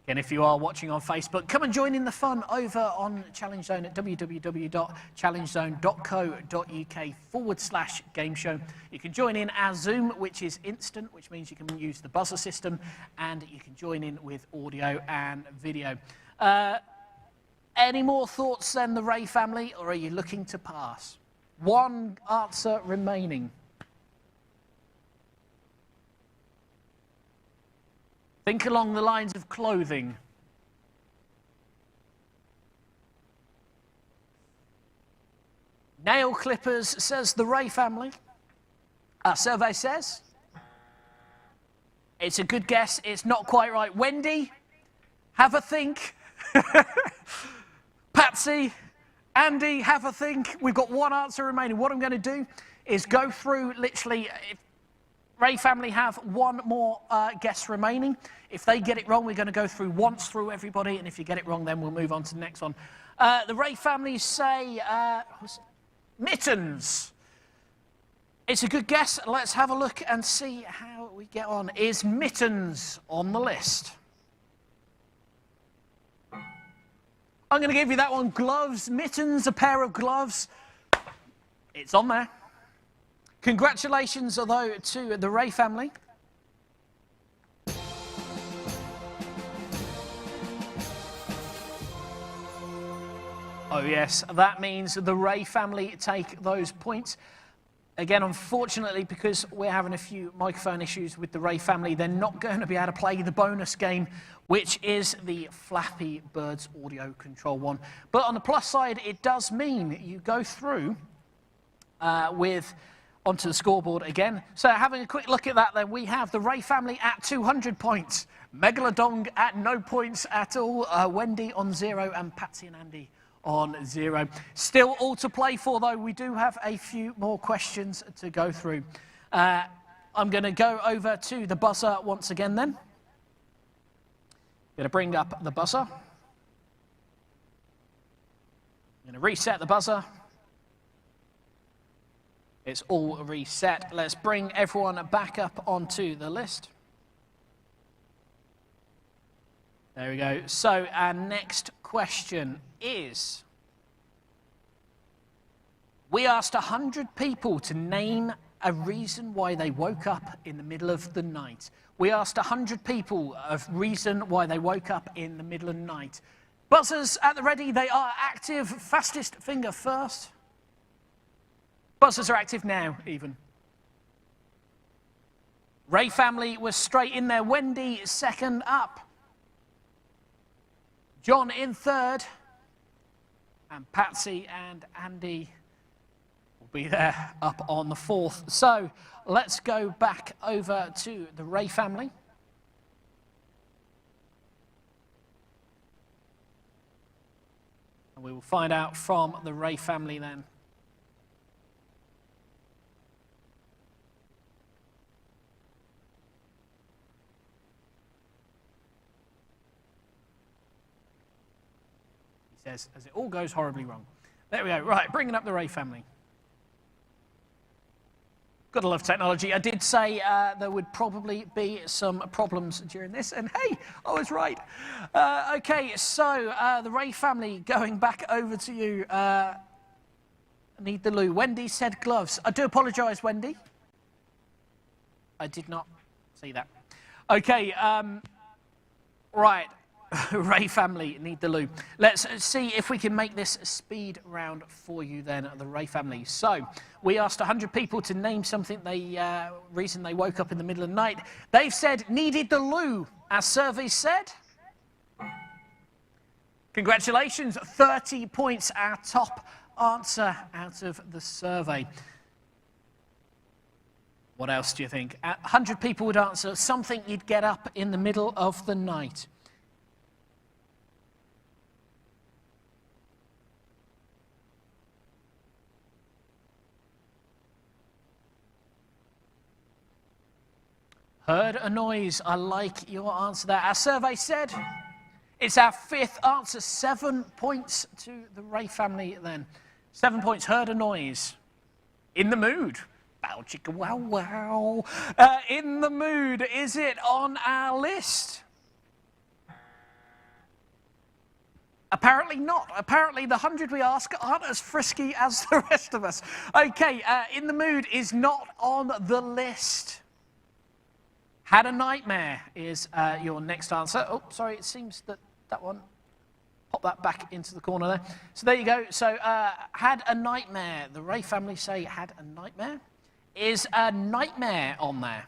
And if you are watching on Facebook, come and join in the fun over on ChallengeZone at www.challengezone.co.uk/GameShow. You can join in our Zoom, which is instant, which means you can use the buzzer system, and you can join in with audio and video. Any more thoughts than the Ray family, or are you looking to pass? One answer remaining. Think along the lines of clothing. Nail clippers, says the Ray family. Our survey says. It's a good guess. It's not quite right. Wendy, have a think. Patsy, Andy, have a think. We've got one answer remaining. What I'm going to do is go through literally... Ray family have one more guess remaining. If they get it wrong, we're going to go through once through everybody, and if you get it wrong, then we'll move on to the next one. The Ray family say mittens. It's a good guess. Let's have a look and see how we get on. Is mittens on the list? I'm going to give you that one. Gloves, mittens, a pair of gloves. It's on there. Congratulations, although, to the Ray family. Oh, yes, that means the Ray family take those points. Again, unfortunately, because we're having a few microphone issues with the Ray family, they're not going to be able to play the bonus game, which is the Flappy Birds audio control one. But on the plus side, it does mean you go through onto the scoreboard again. So having a quick look at that then, we have the Ray family at 200 points, Megalodon at no points at all, Wendy on 0, and Patsy and Andy on 0. Still all to play for though, we do have a few more questions to go through. I'm going to go over to the buzzer once again then. Going to bring up the buzzer. I'm going to reset the buzzer. It's all reset. Let's bring everyone back up onto the list. There we go. So our next question is, we asked 100 people to name a reason why they woke up in the middle of the night. We asked 100 people a reason why they woke up in the middle of the night. Buzzers at the ready, they are active. Fastest finger first. Buzzers are active now, even. Ray family was straight in there. Wendy second up. John in third. And Patsy and Andy will be there up on the fourth. So let's go back over to the Ray family. And we will find out from the Ray family then. He says, as it all goes horribly wrong. There we go. Right, bringing up the Ray family. Gotta love technology. I did say there would probably be some problems during this, and hey, I was right. Okay, so the Ray family, going back over to you. Need the loo. Wendy said gloves. I do apologise, Wendy. I did not see that. Okay, right. Ray family, need the loo. Let's see if we can make this a speed round for you then, the Ray family. So, we asked 100 people to name something reason they woke up in the middle of the night. They've said, needed the loo, as surveys said. Congratulations, 30 points, our top answer out of the survey. What else do you think? 100 people would answer something you'd get up in the middle of the night. Heard a noise. I like your answer there. Our survey said it's our fifth answer. 7 points to the Ray family then. 7 points. Heard a noise. In the mood. Bow chicka wow wow. In the mood. Is it on our list? Apparently not. Apparently the 100 we ask aren't as frisky as the rest of us. Okay, in the mood is not on the list. Had a nightmare is your next answer. Oh, sorry, it seems that one, pop that back into the corner there. So there you go. So had a nightmare. The Ray family say had a nightmare. Is a nightmare on there?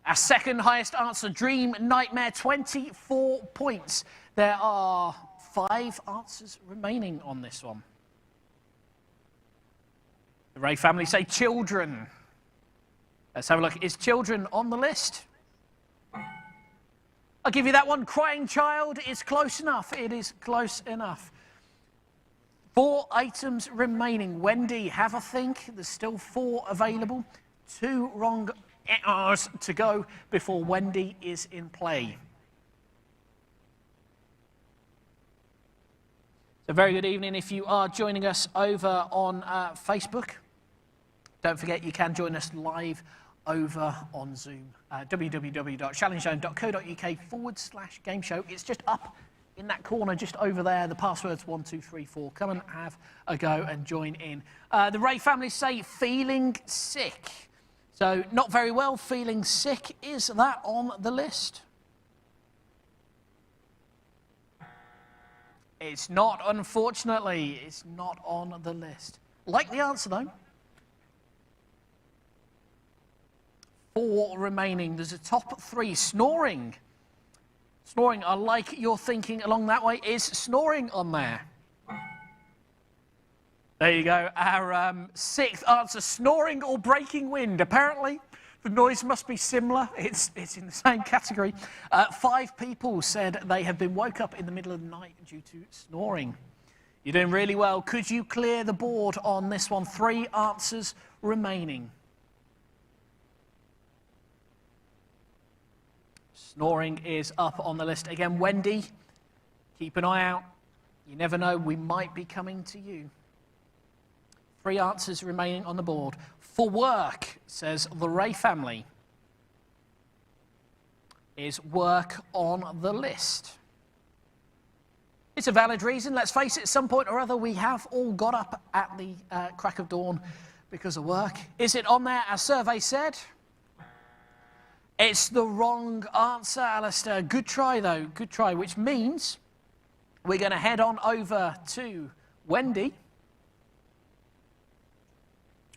Our second highest answer, dream nightmare, 24 points. There are 5 answers remaining on this one. The Ray family say children. Let's have a look. Is children on the list? I'll give you that one. Crying child is close enough. It is close enough. 4 items remaining. Wendy, have a think. There's still 4 available. 2 wrong hours to go before Wendy is in play. So very good evening if you are joining us over on Facebook. Don't forget you can join us live over on Zoom. www.challengezone.co.uk/gameshow. It's just up in that corner, just over there. The password's 1234. Come and have a go and join in. The Ray family say feeling sick. So not very well, feeling sick. Is that on the list? It's not, unfortunately. It's not on the list. Like the answer, though. 4 remaining. There's a top 3. Snoring. Snoring, I like your thinking along that way. Is snoring on there? There you go. Our sixth answer, snoring or breaking wind. Apparently, the noise must be similar. It's in the same category. 5 people said they have been woke up in the middle of the night due to snoring. You're doing really well. Could you clear the board on this one? 3 answers remaining. Snoring is up on the list. Again, Wendy, keep an eye out. You never know, we might be coming to you. 3 answers remaining on the board. For work, says the Ray family. Is work on the list? It's a valid reason. Let's face it, at some point or other, we have all got up at the crack of dawn because of work. Is it on there, as survey said? It's the wrong answer, Alistair. Good try, though. Good try, which means we're going to head on over to Wendy.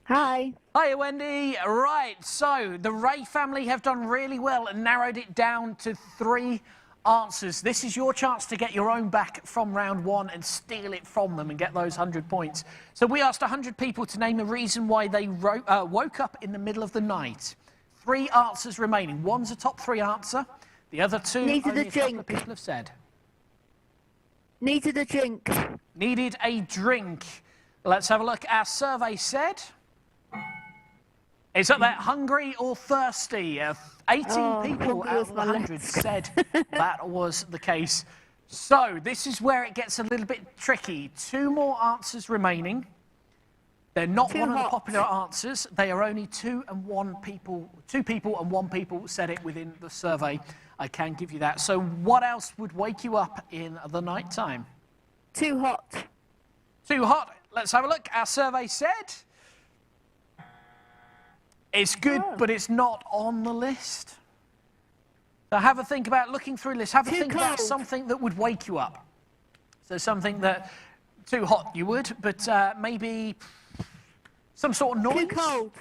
Hi. Hi, Wendy. Right, so the Ray family have done really well and narrowed it down to 3 answers. This is your chance to get your own back from round 1 and steal it from them and get those 100 points. So we asked 100 people to name the reason why they woke up in the middle of the night. 3 answers remaining. One's a top 3 answer. The other 2, Needed only a a couple drink. of people have said. Needed a drink. Needed a drink. Let's have a look. Our survey said... Is up there, hungry or thirsty? 18 people hungry out was of my 100 left. said that was the case. So this is where it gets a little bit tricky. 2 more answers remaining. They're not Too one of the hot. popular answers. They are only 2 people and 1 people said it within the survey. I can give you that. So what else would wake you up in the night time? Too hot. Too hot. Let's have a look. Our survey said... It's good, but it's not on the list. So have a think about looking through the list. Have a think about something that would wake you up. So something that, too hot you would, but maybe some sort of noise. Too cold.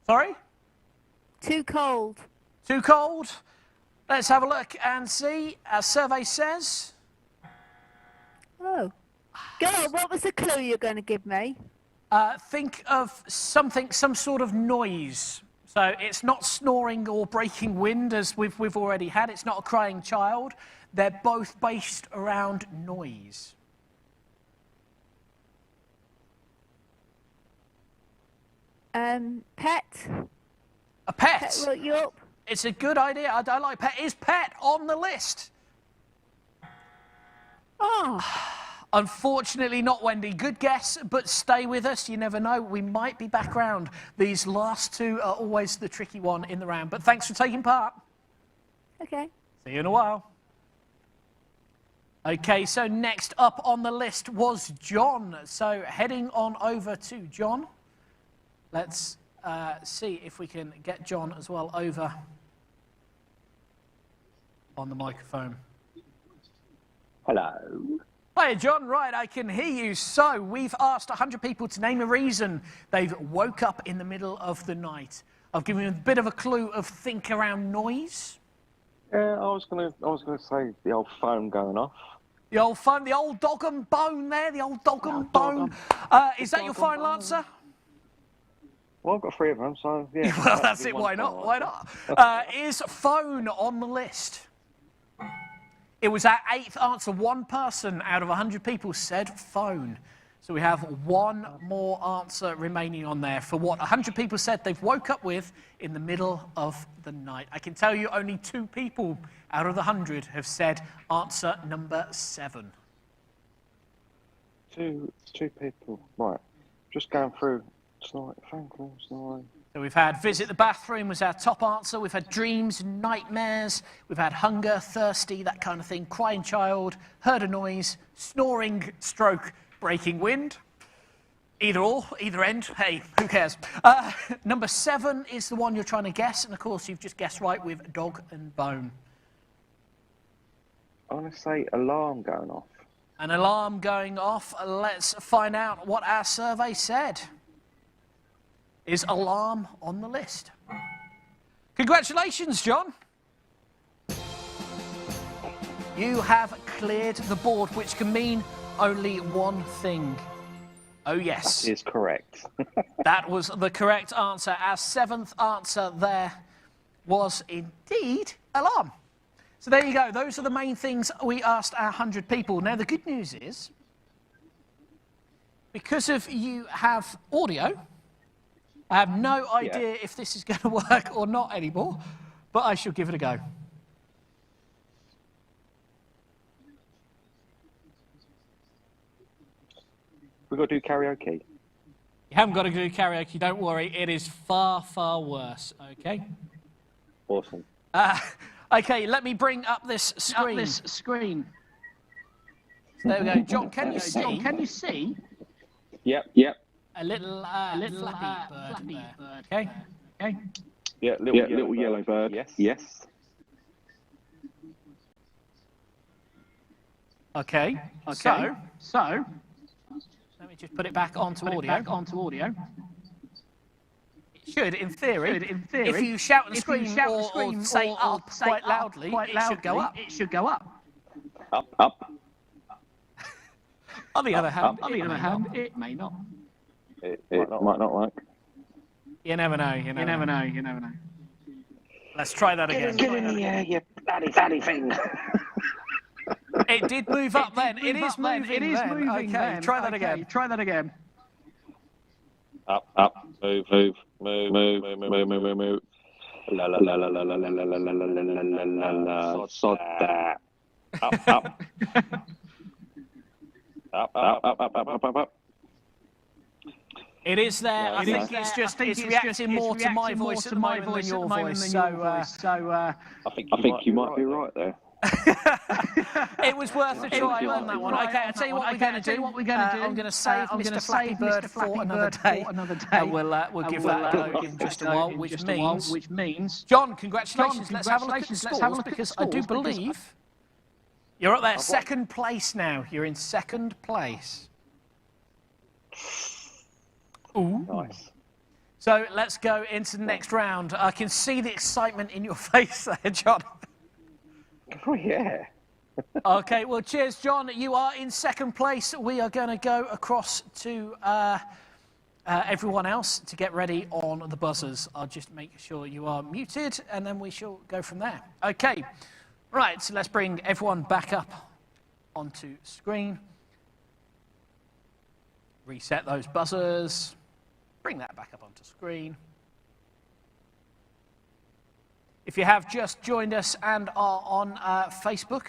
Sorry? Too cold. Too cold? Let's have a look and see. Our survey says... Oh. Go on, what was the clue you're going to give me? Think of something, some sort of noise. So it's not snoring or breaking wind, as we've already had. It's not a crying child. They're both based around noise. Pet. A pet. Pet woke you up. It's a good idea. I like pet. Is pet on the list? Oh. Unfortunately not, Wendy. Good guess, but stay with us. You never know. We might be back round. These last 2 are always the tricky one in the round. But thanks for taking part. Okay. See you in a while. Okay, so next up on the list was John. So heading on over to John. Let's see if we can get John as well over on the microphone. Hello. Hi, John. Right, I can hear you. So we've asked 100 people to name a reason they've woke up in the middle of the night. I've given you a bit of a clue of think around noise. Yeah, I was gonna say the old phone going off. The old phone, the old dog and bone there, the old dog and bone. Is that your final answer? Well, I've got 3 of them, so yeah. Well, that's it. Why not? Why not? Is phone on the list? It was our 8th answer. 1 person out of 100 people said phone. So we have 1 more answer remaining on there for what 100 people said they've woke up with in the middle of the night. I can tell you only 2 people out of the 100 have said answer number 7. Two people. Right. Just going through tonight. Phone calls tonight. So we've had visit the bathroom was our top answer. We've had dreams, nightmares. We've had hunger, thirsty, that kind of thing. Crying child, heard a noise, snoring, stroke, breaking wind. Either or, either end. Hey, who cares? Number 7 is the one you're trying to guess. And, of course, you've just guessed right with dog and bone. I want to say alarm going off. An alarm going off. Let's find out what our survey said. Is alarm on the list? Congratulations, John. You have cleared the board, which can mean only one thing. Oh, yes. That is correct. That was the correct answer. Our 7th answer there was indeed alarm. So there you go. Those are the main things we asked our 100 people. Now, the good news is, because of you have audio, I have no idea if this is going to work or not anymore, but I shall give it a go. We've got to do karaoke. You haven't got to do karaoke, don't worry. It is far, far worse, okay? Awesome. Okay, let me bring up this screen. So there we go. John, can you see? Yep. A little flappy bird there, okay? Yeah, little yellow bird. Yes. Okay. So let me just put it back onto audio. It should, in theory, if you shout and scream or say up quite loudly, it should go up. Up. On the other hand, it may not. It might not work. You never know. Let's try that again. Get in the air, you bloody thing. It did move up then. It is moving. Okay, try that again. Up. Move. La la la la la la la la la la la la la la. Sod that. Up. Up. It is there. I think it's reacting more to my voice at the moment than your voice. So I think you might be right there. it was worth a try on that one. Okay, I'll tell you what we're going to do. I'm going to save Mr. Flappy Bird for another day. And we'll give that a go in just a while, which means... John, congratulations. Let's have a look at the scores, because I do believe you're up there. Second place now. You're in second place. Ooh. Nice. So let's go into the next round. I can see the excitement in your face there, John. Oh, yeah. Okay, well, cheers, John. You are in second place. We are going to go across to everyone else to get ready on the buzzers. I'll just make sure you are muted, and then we shall go from there. Okay, right, so let's bring everyone back up onto screen. Reset those buzzers. Bring that back up onto screen. If you have just joined us and are on Facebook,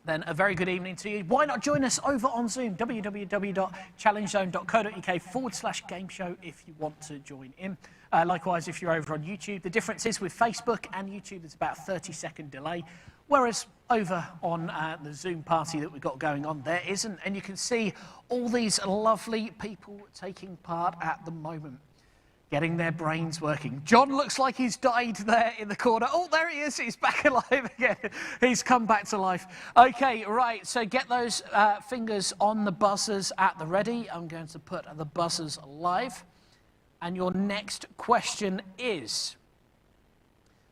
then a very good evening to you. Why not join us over on Zoom, www.challengezone.co.uk/gameshow if you want to join in. Likewise, if you're over on YouTube, the difference is with Facebook and YouTube, there's about a 30-second delay, whereas over on the Zoom party that we've got going on, there isn't. And you can see all these lovely people taking part at the moment, getting their brains working. John looks like he's died there in the corner. Oh, there he is. He's back alive again. He's come back to life. Okay, right. So get those fingers on the buzzers at the ready. I'm going to put the buzzers live. And your next question is,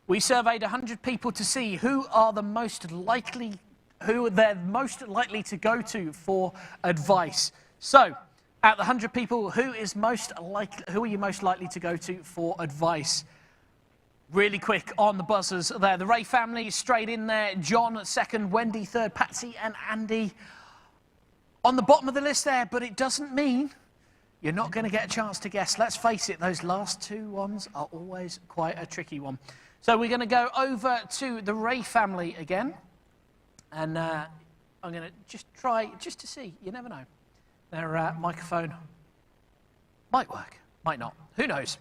we surveyed 100 people to see who they're most likely to go to for advice. So, out of the 100 people, who are you most likely to go to for advice? Really quick on the buzzers there. The Ray family straight in there. John second, Wendy third, Patsy and Andy on the bottom of the list there, but it doesn't mean you're not going to get a chance to guess. Let's face it, those last two ones are always quite a tricky one. So we're going to go over to the Ray family again, and I'm going to just try, just to see, you never know. Their microphone might work, might not. Who knows?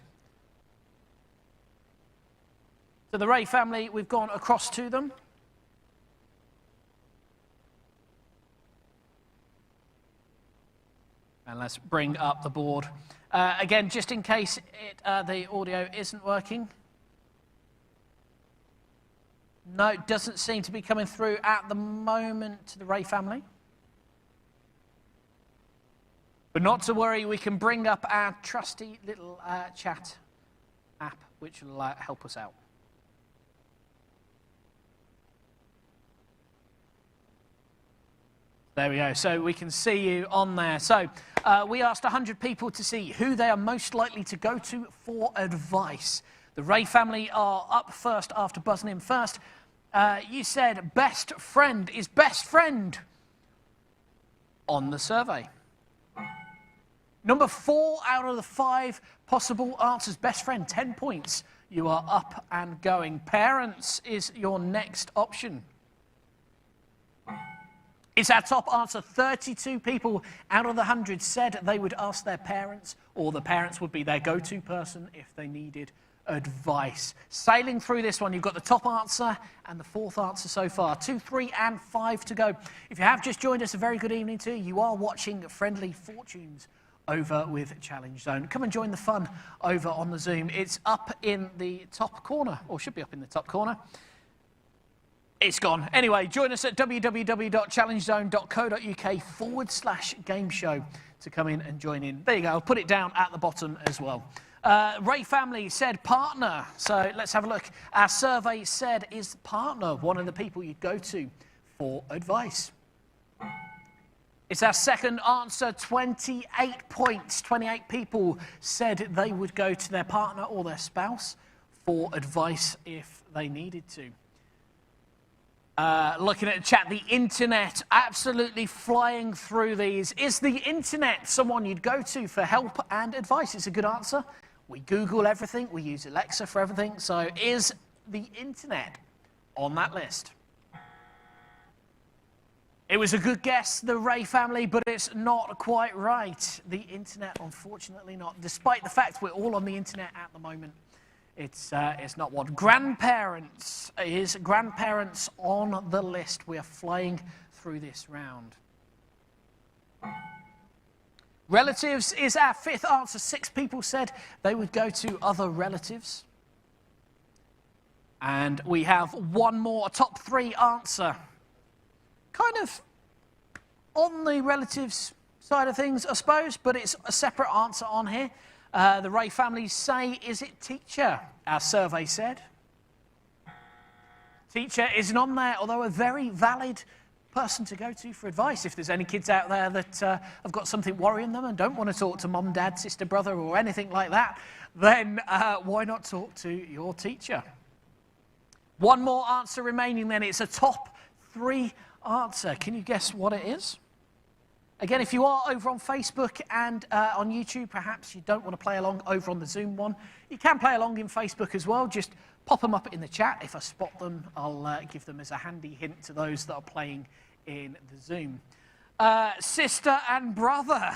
So the Ray family, we've gone across to them. And let's bring up the board. Again, just in case the audio isn't working. No, it doesn't seem to be coming through at the moment to the Ray family. But not to worry, we can bring up our trusty little chat app, which will help us out. There we go. So we can see you on there. So we asked 100 people to see who they are most likely to go to for advice. The Ray family are up first after buzzing in first. You said best friend. Is best friend on the survey? Number 4 out of the 5 possible answers. Best friend, 10 points. You are up and going. Parents is your next option. It's our top answer. 32 people out of the 100 said they would ask their parents, or the parents would be their go-to person if they needed advice. Sailing through this one, you've got the top answer and the 4th answer so far. 2, 3, and 5 to go. If you have just joined us, a very good evening to you. You are watching Friendly Fortunes over with Challenge Zone. Come and join the fun over on the Zoom. It's up in the top corner, or should be up in the top corner. It's gone. Anyway, join us at www.challengezone.co.uk/gameshow to come in and join in. There you go. I'll put it down at the bottom as well. Ray family said partner. So let's have a look. Our survey said, is partner one of the people you'd go to for advice? It's our second answer, 28 points. 28 people said they would go to their partner or their spouse for advice if they needed to. Looking at the chat, the internet, absolutely flying through these. Is the internet someone you'd go to for help and advice? It's a good answer. We Google everything. We use Alexa for everything. So is the internet on that list? It was a good guess, the Ray family, but it's not quite right. The internet, unfortunately not. Despite the fact we're all on the internet at the moment. It's not one. Grandparents. Is grandparents on the list? We are flying through this round. Relatives is our 5th answer. 6 people said they would go to other relatives. And we have one more, a top 3 answer. Kind of on the relatives side of things, I suppose, but it's a separate answer on here. The Ray family say, is it teacher? Our survey said. Teacher isn't on there, although a very valid person to go to for advice. If there's any kids out there that have got something worrying them and don't want to talk to mum, dad, sister, brother, or anything like that, then why not talk to your teacher? One more answer remaining then. It's a top 3 answer. Can you guess what it is? Again, if you are over on Facebook and on YouTube, perhaps you don't want to play along over on the Zoom one, you can play along in Facebook as well. Just pop them up in the chat. If I spot them, I'll give them as a handy hint to those that are playing in the Zoom. Sister and brother.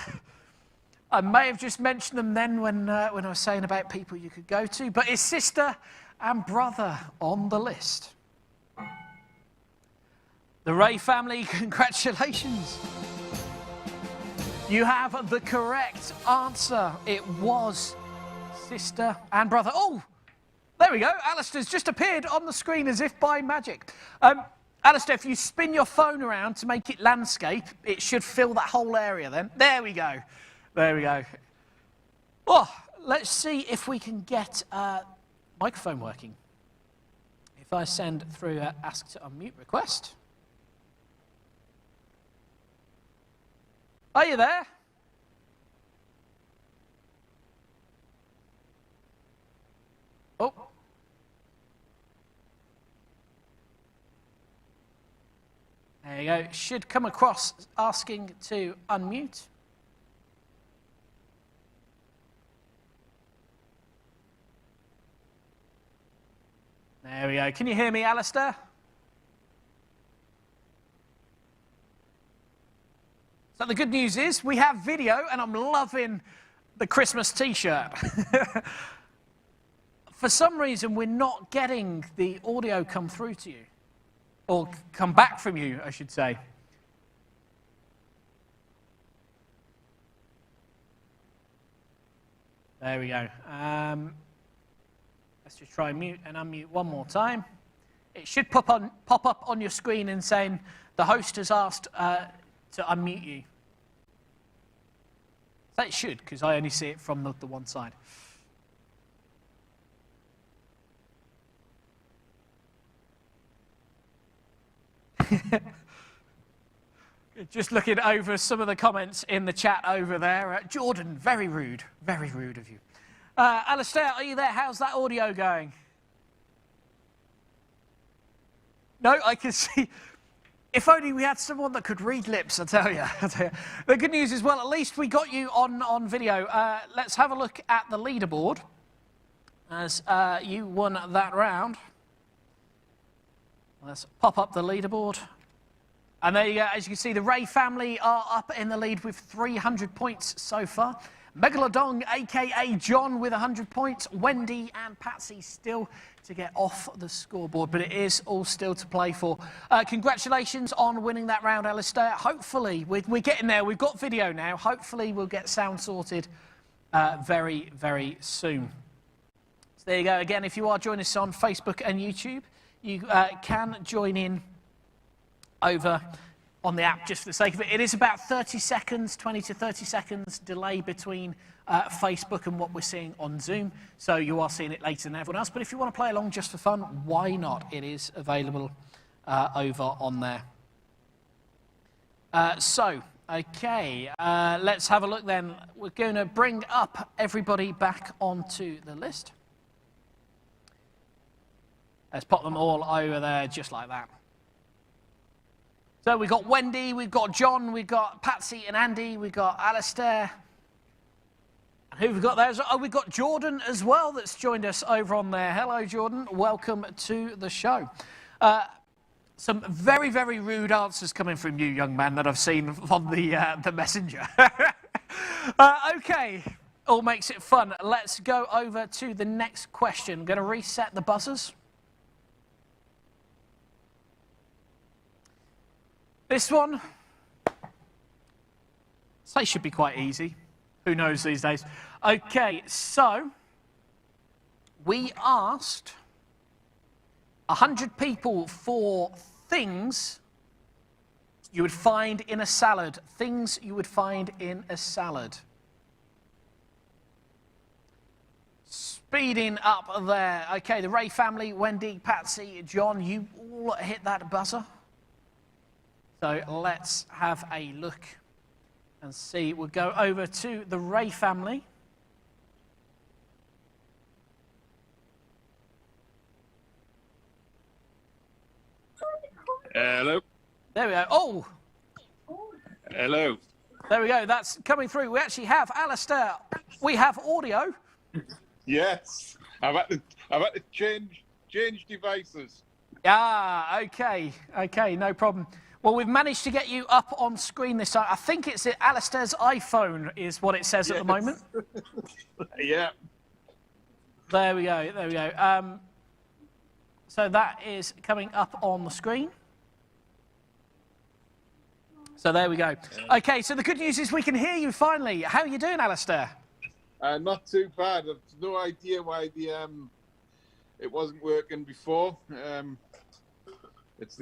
I may have just mentioned them then when I was saying about people you could go to, but is sister and brother on the list? The Ray family, congratulations. You have the correct answer. It was sister and brother. Oh, there we go. Alistair's just appeared on the screen as if by magic. Alistair, if you spin your phone around to make it landscape, it should fill that whole area then. There we go. There we go. Oh, let's see if we can get microphone working. If I send through an ask to unmute request. Are you there? Oh. There you go. Should come across asking to unmute. There we go. Can you hear me, Alistair? So the good news is we have video, and I'm loving the Christmas T-shirt. For some reason, we're not getting the audio come through to you, or come back from you, I should say. There we go. Let's just try mute and unmute one more time. It should pop up on your screen and saying the host has asked to unmute you. So it should, because I only see it from the one side. Just looking over some of the comments in the chat over there. Jordan, very rude of you. Alistair, are you there? How's that audio going? No, I can see. If only we had someone that could read lips, I tell you. The good news is, well, at least we got you on video. Let's have a look at the leaderboard as you won that round. Let's pop up the leaderboard. And there you go. As you can see, the Ray family are up in the lead with 300 points so far. Megalodon, a.k.a. John, with 100 points. Wendy and Patsy still to get off the scoreboard, but it is all still to play for. Congratulations on winning that round, Alistair. Hopefully, we're getting there. We've got video now. Hopefully, we'll get sound sorted very, very soon. So there you go. Again, if you are joining us on Facebook and YouTube, you can join in over on the app just for the sake of it. It is about 30 seconds, 20 to 30 seconds delay between Facebook and what we're seeing on Zoom. So you are seeing it later than everyone else. But if you want to play along just for fun, why not? It is available over on there. Okay, let's have a look then. We're going to bring up everybody back onto the list. Let's pop them all over there just like that. So we've got Wendy, we've got John, we've got Patsy and Andy, we've got Alistair. And who have we got there? Oh, we've got Jordan as well that's joined us over on there. Hello, Jordan. Welcome to the show. Some very, very rude answers coming from you, young man, that I've seen on the messenger. Okay, all makes it fun. Let's go over to the next question. I'm going to reset the buzzers. This one, say should be quite easy. Who knows these days? Okay, so we asked 100 people for things you would find in a salad. Things you would find in a salad. Speeding up there. Okay, the Ray family, Wendy, Patsy, John, you all hit that buzzer. So let's have a look and see. We'll go over to the Ray family. Hello. There we go. Oh! Hello. There we go. That's coming through. We actually have Alistair. We have audio. Yes. I've had to change devices. Ah, okay. Okay, no problem. Well, we've managed to get you up on screen this time. I think it's Alistair's iPhone is what it says at the moment. Yeah. There we go. There we go. So that is coming up on the screen. So there we go. Okay, so the good news is we can hear you finally. How are you doing, Alistair? Not too bad. I've no idea why it wasn't working before. There's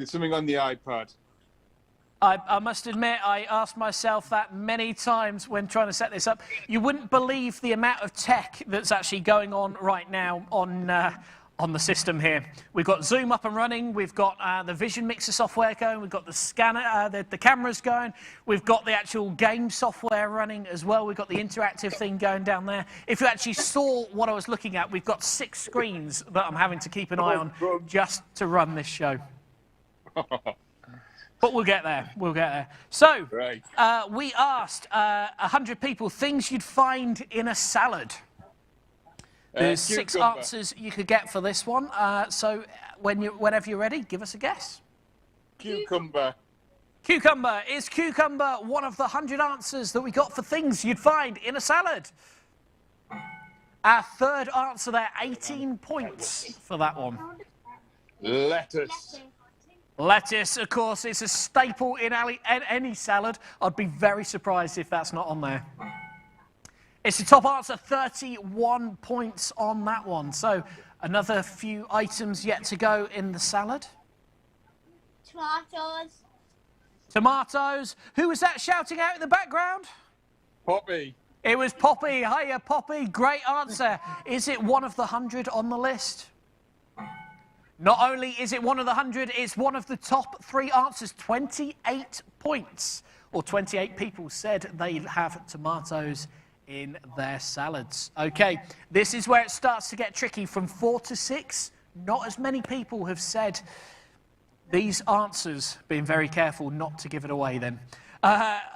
something on the iPad. I must admit, I asked myself that many times when trying to set this up. You wouldn't believe the amount of tech that's actually going on right now on the system here. We've got Zoom up and running. We've got the Vision Mixer software going. We've got the scanner, the cameras going. We've got the actual game software running as well. We've got the interactive thing going down there. If you actually saw what I was looking at, we've got 6 screens that I'm having to keep an eye on just to run this show. But we'll get there. We'll get there. So, Right. We asked 100 people things you'd find in a salad. There's 6 cucumber. answers you could get for this one. So, whenever you're ready, give us a guess. Cucumber. Cucumber. Is cucumber one of the 100 answers that we got for things you'd find in a salad? Our third answer there, 18 points for that one. Lettuce. Lettuce, of course, is a staple in any salad. I'd be very surprised if that's not on there. It's the top answer, 31 points on that one. So another few items yet to go in the salad. Tomatoes. Tomatoes. Who was that shouting out in the background? Poppy. It was Poppy. Hiya, Poppy. Great answer. Is it one of the 100 on the list? Not only is it one of the 100, it's one of the top 3 answers. 28 points, or 28 people said they have tomatoes in their salads. Okay, this is where it starts to get tricky. From 4 to 6, not as many people have said these answers. Being very careful not to give it away then.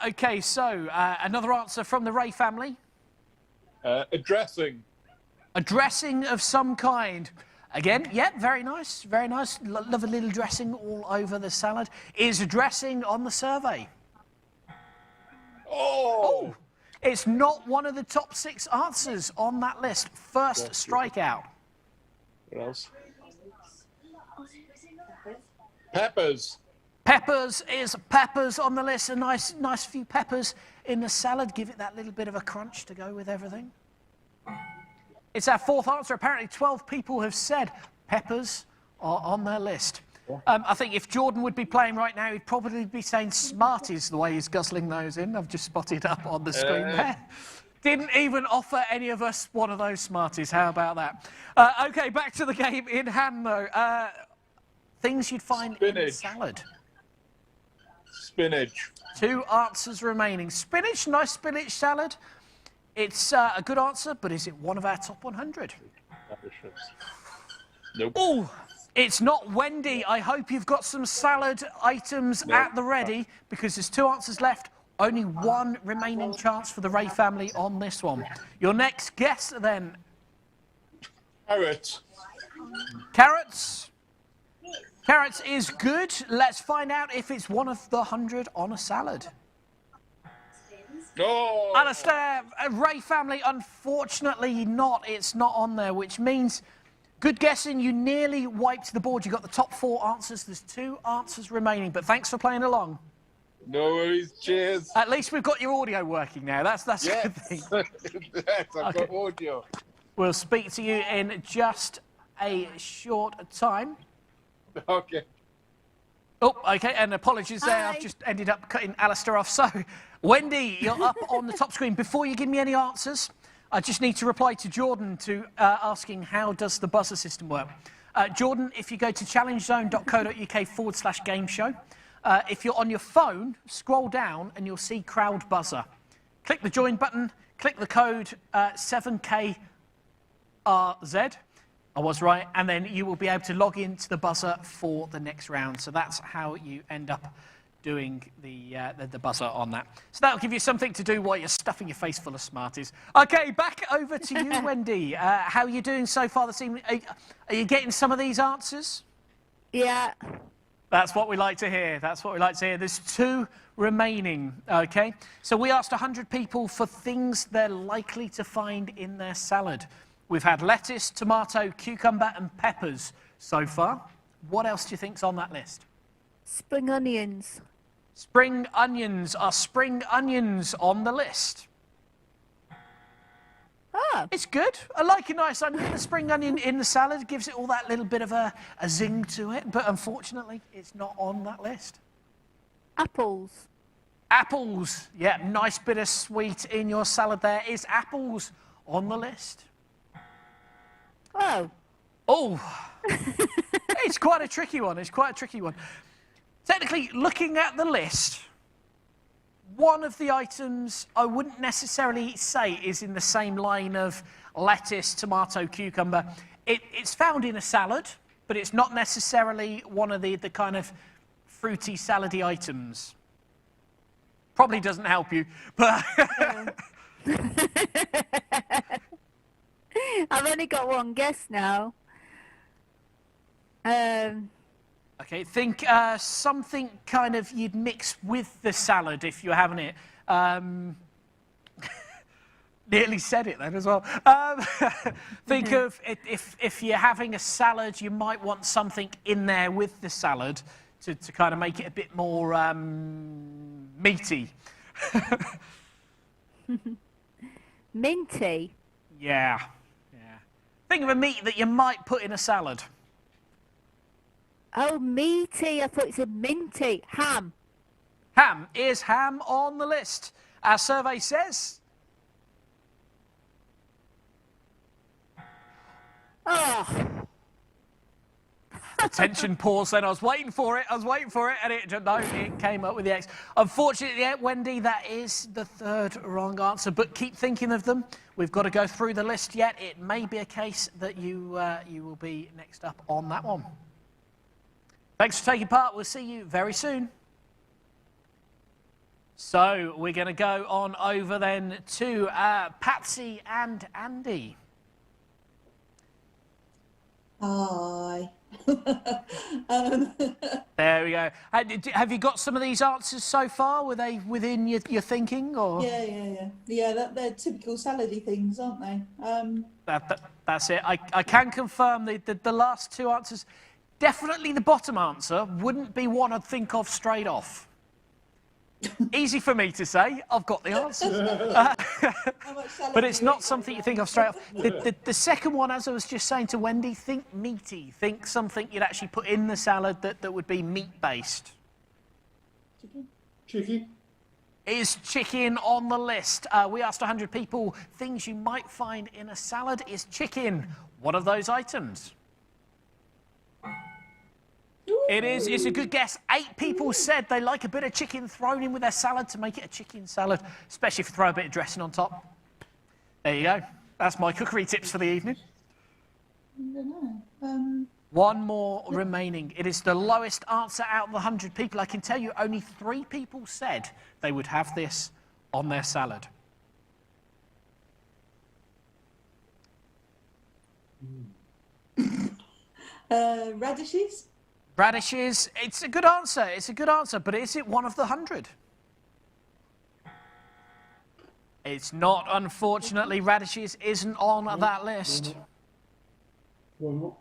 Okay, so another answer from the Ray family. A dressing. A dressing of some kind. Again, yeah, very nice, very nice. Love a little dressing all over the salad. Is a dressing on the survey? Oh! It's not one of the top 6 answers on that list. First strikeout. What else? Peppers. Peppers is peppers on the list. A nice few peppers in the salad. Give it that little bit of a crunch to go with everything. It's our 4th answer. Apparently 12 people have said peppers are on their list. I think if Jordan would be playing right now, he'd probably be saying Smarties the way he's guzzling those in. I've just spotted up on the screen there. Didn't even offer any of us one of those Smarties. How about that? Okay, back to the game in hand, though. Things you'd find in a salad. Spinach. 2 answers remaining. Spinach, nice spinach salad. It's a good answer, but is it one of our top 100? Nope. Oh, it's not Wendy. I hope you've got some salad items at the ready, because there's 2 answers left. Only 1 remaining chance for the Ray family on this one. Your next guess, then. Carrot. Carrots. Carrots is good. Let's find out if it's one of the 100 on a salad. No. Alistair, Ray family, unfortunately not. It's not on there, which means good guessing. You nearly wiped the board. You got the top 4 answers. There's 2 answers remaining, but thanks for playing along. No worries. Cheers. At least we've got your audio working now. That's a Yes. good thing. Yes, I've got audio. We'll speak to you in just a short time. Okay. Oh, okay, and apologies there. Hi. I've just ended up cutting Alistair off. So, Wendy, you're up on the top screen. Before you give me any answers, I just need to reply to Jordan to asking how does the buzzer system work. Jordan, if you go to challengezone.co.uk/gameshow, if you're on your phone, scroll down and you'll see crowd buzzer. Click the join button, click the code 7KRZ. I was right, and then you will be able to log into the buzzer for the next round. So that's how you end up doing the buzzer on that. So that'll give you something to do while you're stuffing your face full of Smarties. Okay, back over to you, Wendy. How are you doing so far this evening? Are you getting some of these answers? Yeah. That's what we like to hear. That's what we like to hear. There's 2 remaining, okay? So we asked 100 people for things they're likely to find in their salad. We've had lettuce, tomato, cucumber, and peppers so far. What else do you think's on that list? Spring onions. Spring onions. Are spring onions on the list? Oh. It's good. I like a nice onion. The spring onion in the salad gives it all that little bit of a zing to it, but unfortunately, it's not on that list. Apples. Apples. Yeah, nice bit of sweet in your salad there. Is apples on the list? Oh. Oh, it's quite a tricky one. It's quite a tricky one. Technically, looking at the list, one of the items I wouldn't necessarily say is in the same line of lettuce, tomato, cucumber. It's found in a salad, but it's not necessarily one of the kind of fruity salady items. Probably doesn't help you, but... I've only got one guess now. Okay, think something kind of you'd mix with the salad if you're having it. Nearly said it then as well. Think of if you're having a salad, you might want something in there with the salad to kind of make it a bit more meaty. Minty. Yeah. Think of a meat that you might put in a salad. Oh, meaty. I thought you said minty. Ham. Ham. Is ham on the list? Our survey says... Oh. Attention pause then. I was waiting for it, and it came up with the X. Unfortunately, yeah, Wendy, that is the third wrong answer, but keep thinking of them. We've got to go through the list yet. It may be a case that you will be next up on that one. Thanks for taking part. We'll see you very soon. So we're going to go on over then to Patsy and Andy. Hi. There we go. Have you got some of these answers so far? Were they within your thinking, or? Yeah, they're typical salady things, aren't they? That's it. I can confirm the last two answers. Definitely the bottom answer wouldn't be one I'd think of straight off. Easy for me to say. I've got the answers. But it's not something you think of straight off. The second one, as I was just saying to Wendy, think meaty. Think something you'd actually put in the salad that would be meat-based. Chicken. Is chicken on the list? We asked 100 people, things you might find in a salad. Is chicken one of those items? It is. It's a good guess. 8 people said they like a bit of chicken thrown in with their salad to make it a chicken salad, especially if you throw a bit of dressing on top. There you go. That's my cookery tips for the evening. I don't know. One more remaining. It is the lowest answer out of the 100 people. I can tell you only 3 people said they would have this on their salad. Radishes? Radishes, it's a good answer. It's a good answer, but is it one of the 100? It's not, unfortunately. Radishes isn't on that list. Why not?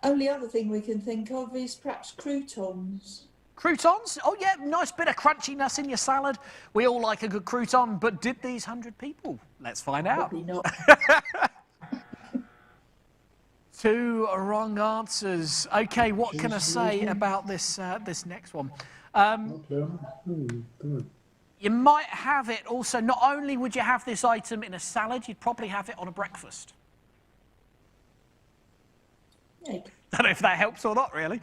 Only other thing we can think of is perhaps croutons. Croutons? Oh, yeah, nice bit of crunchiness in your salad. We all like a good crouton, but did these 100 people? Let's find out. Probably not. 2 wrong answers. Okay, what can I say about this this next one? You might have it also, not only would you have this item in a salad, you'd probably have it on a breakfast. Egg. Don't know if that helps or not, really.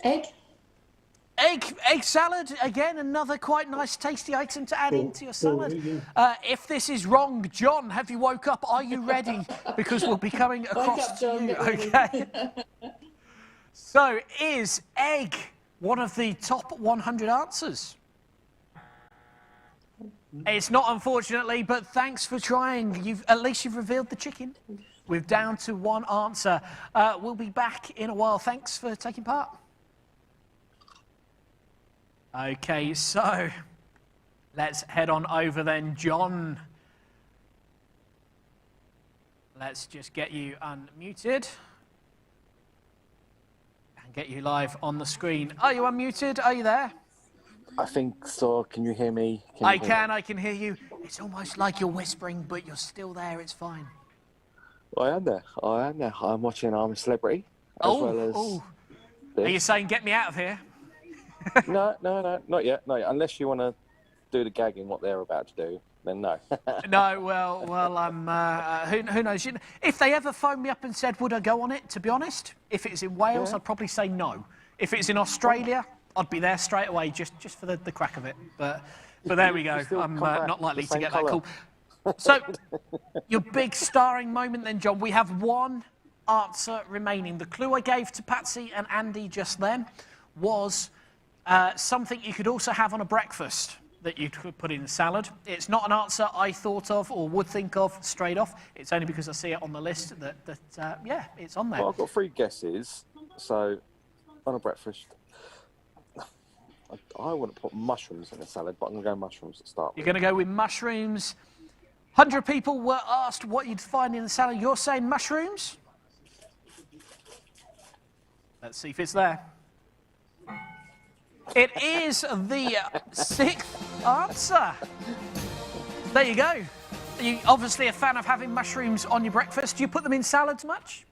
Egg? Egg salad, again, another quite nice, tasty item to add into your salad. If this is wrong, John, have you woke up? Are you ready? Because we'll be coming across to you. Okay. So, is egg one of the top 100 answers? It's not, unfortunately, but thanks for trying. At least you've revealed the chicken. We're down to 1 answer. We'll be back in a while. Thanks for taking part. Okay, so let's head on over then, John. Let's just get you unmuted and get you live on the screen. Are you unmuted? Are you there? I think so. Can you hear me? I can hear you. It's almost like you're whispering, but you're still there. It's fine. I am there. I'm watching I'm a Celebrity. As well as this. Are you saying get me out of here? No, not yet. Unless you want to do the gagging, what they're about to do, then no. No, well, who knows? If they ever phoned me up and said, would I go on it, to be honest, if it's in Wales, I'd probably say no. If it's in Australia, I'd be there straight away, just for the crack of it. But there we go. I'm not likely to get that call. So, your big starring moment then, John. We have 1 answer remaining. The clue I gave to Patsy and Andy just then was something you could also have on a breakfast that you could put in a salad. It's not an answer I thought of or would think of straight off. It's only because I see it on the list that yeah, it's on there. Well, I've got 3 guesses. So, on a breakfast, I wouldn't put mushrooms in a salad, but I'm going to go mushrooms to start with. You're going to go with mushrooms. 100 people were asked what you'd find in the salad. You're saying mushrooms? Let's see if it's there. It is the 6th answer. There you go. You're obviously a fan of having mushrooms on your breakfast. Do you put them in salads much?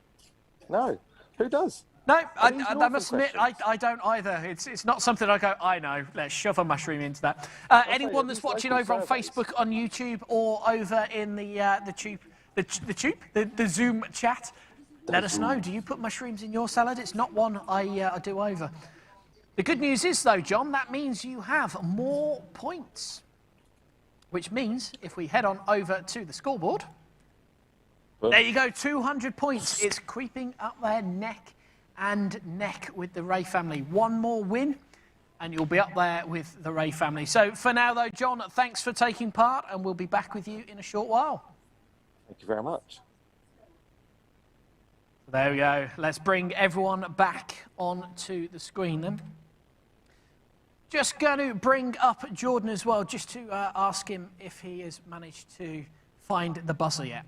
No. Who does? No, I must admit, I don't either. It's not something I go, I know, let's shove a mushroom into that. Anyone that's watching over on Facebook, on YouTube, or over in the Zoom chat, let us know. Do you put mushrooms in your salad? It's not one I do over. The good news is, though, John, that means you have more points. Which means, if we head on over to the scoreboard, there you go, 200 points. It's creeping up there neck and neck with the Ray family. One more win, and you'll be up there with the Ray family. So for now, though, John, thanks for taking part, and we'll be back with you in a short while. Thank you very much. There we go. Let's bring everyone back onto the screen then. Just going to bring up Jordan as well, just to ask him if he has managed to find the buzzer yet.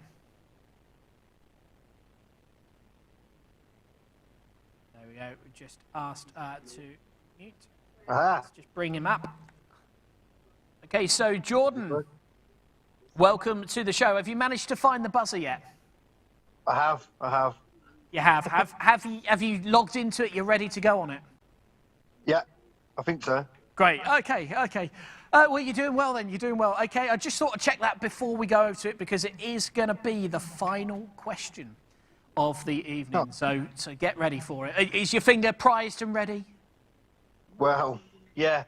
There we go. We just asked to mute. Let's just bring him up. Okay, so Jordan, welcome to the show. Have you managed to find the buzzer yet? I have. You have. Have you logged into it? You're ready to go on it? Yeah, I think so. Great. Okay. Well, you're doing well then. You're doing well. Okay, I just thought I'd check that before we go over to it because it is going to be the final question of the evening. So get ready for it. Is your finger prized and ready? Well, yeah.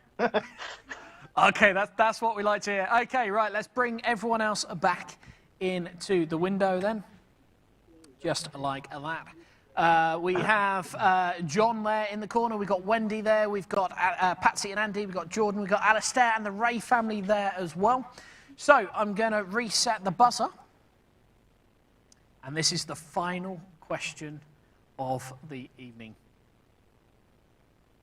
Okay, that's what we like to hear. Okay, right. Let's bring everyone else back into the window then. Just like that. We have John there in the corner. We've got Wendy there. We've got Patsy and Andy. We've got Jordan. We've got Alistair and the Ray family there as well. So I'm going to reset the buzzer. And this is the final question of the evening.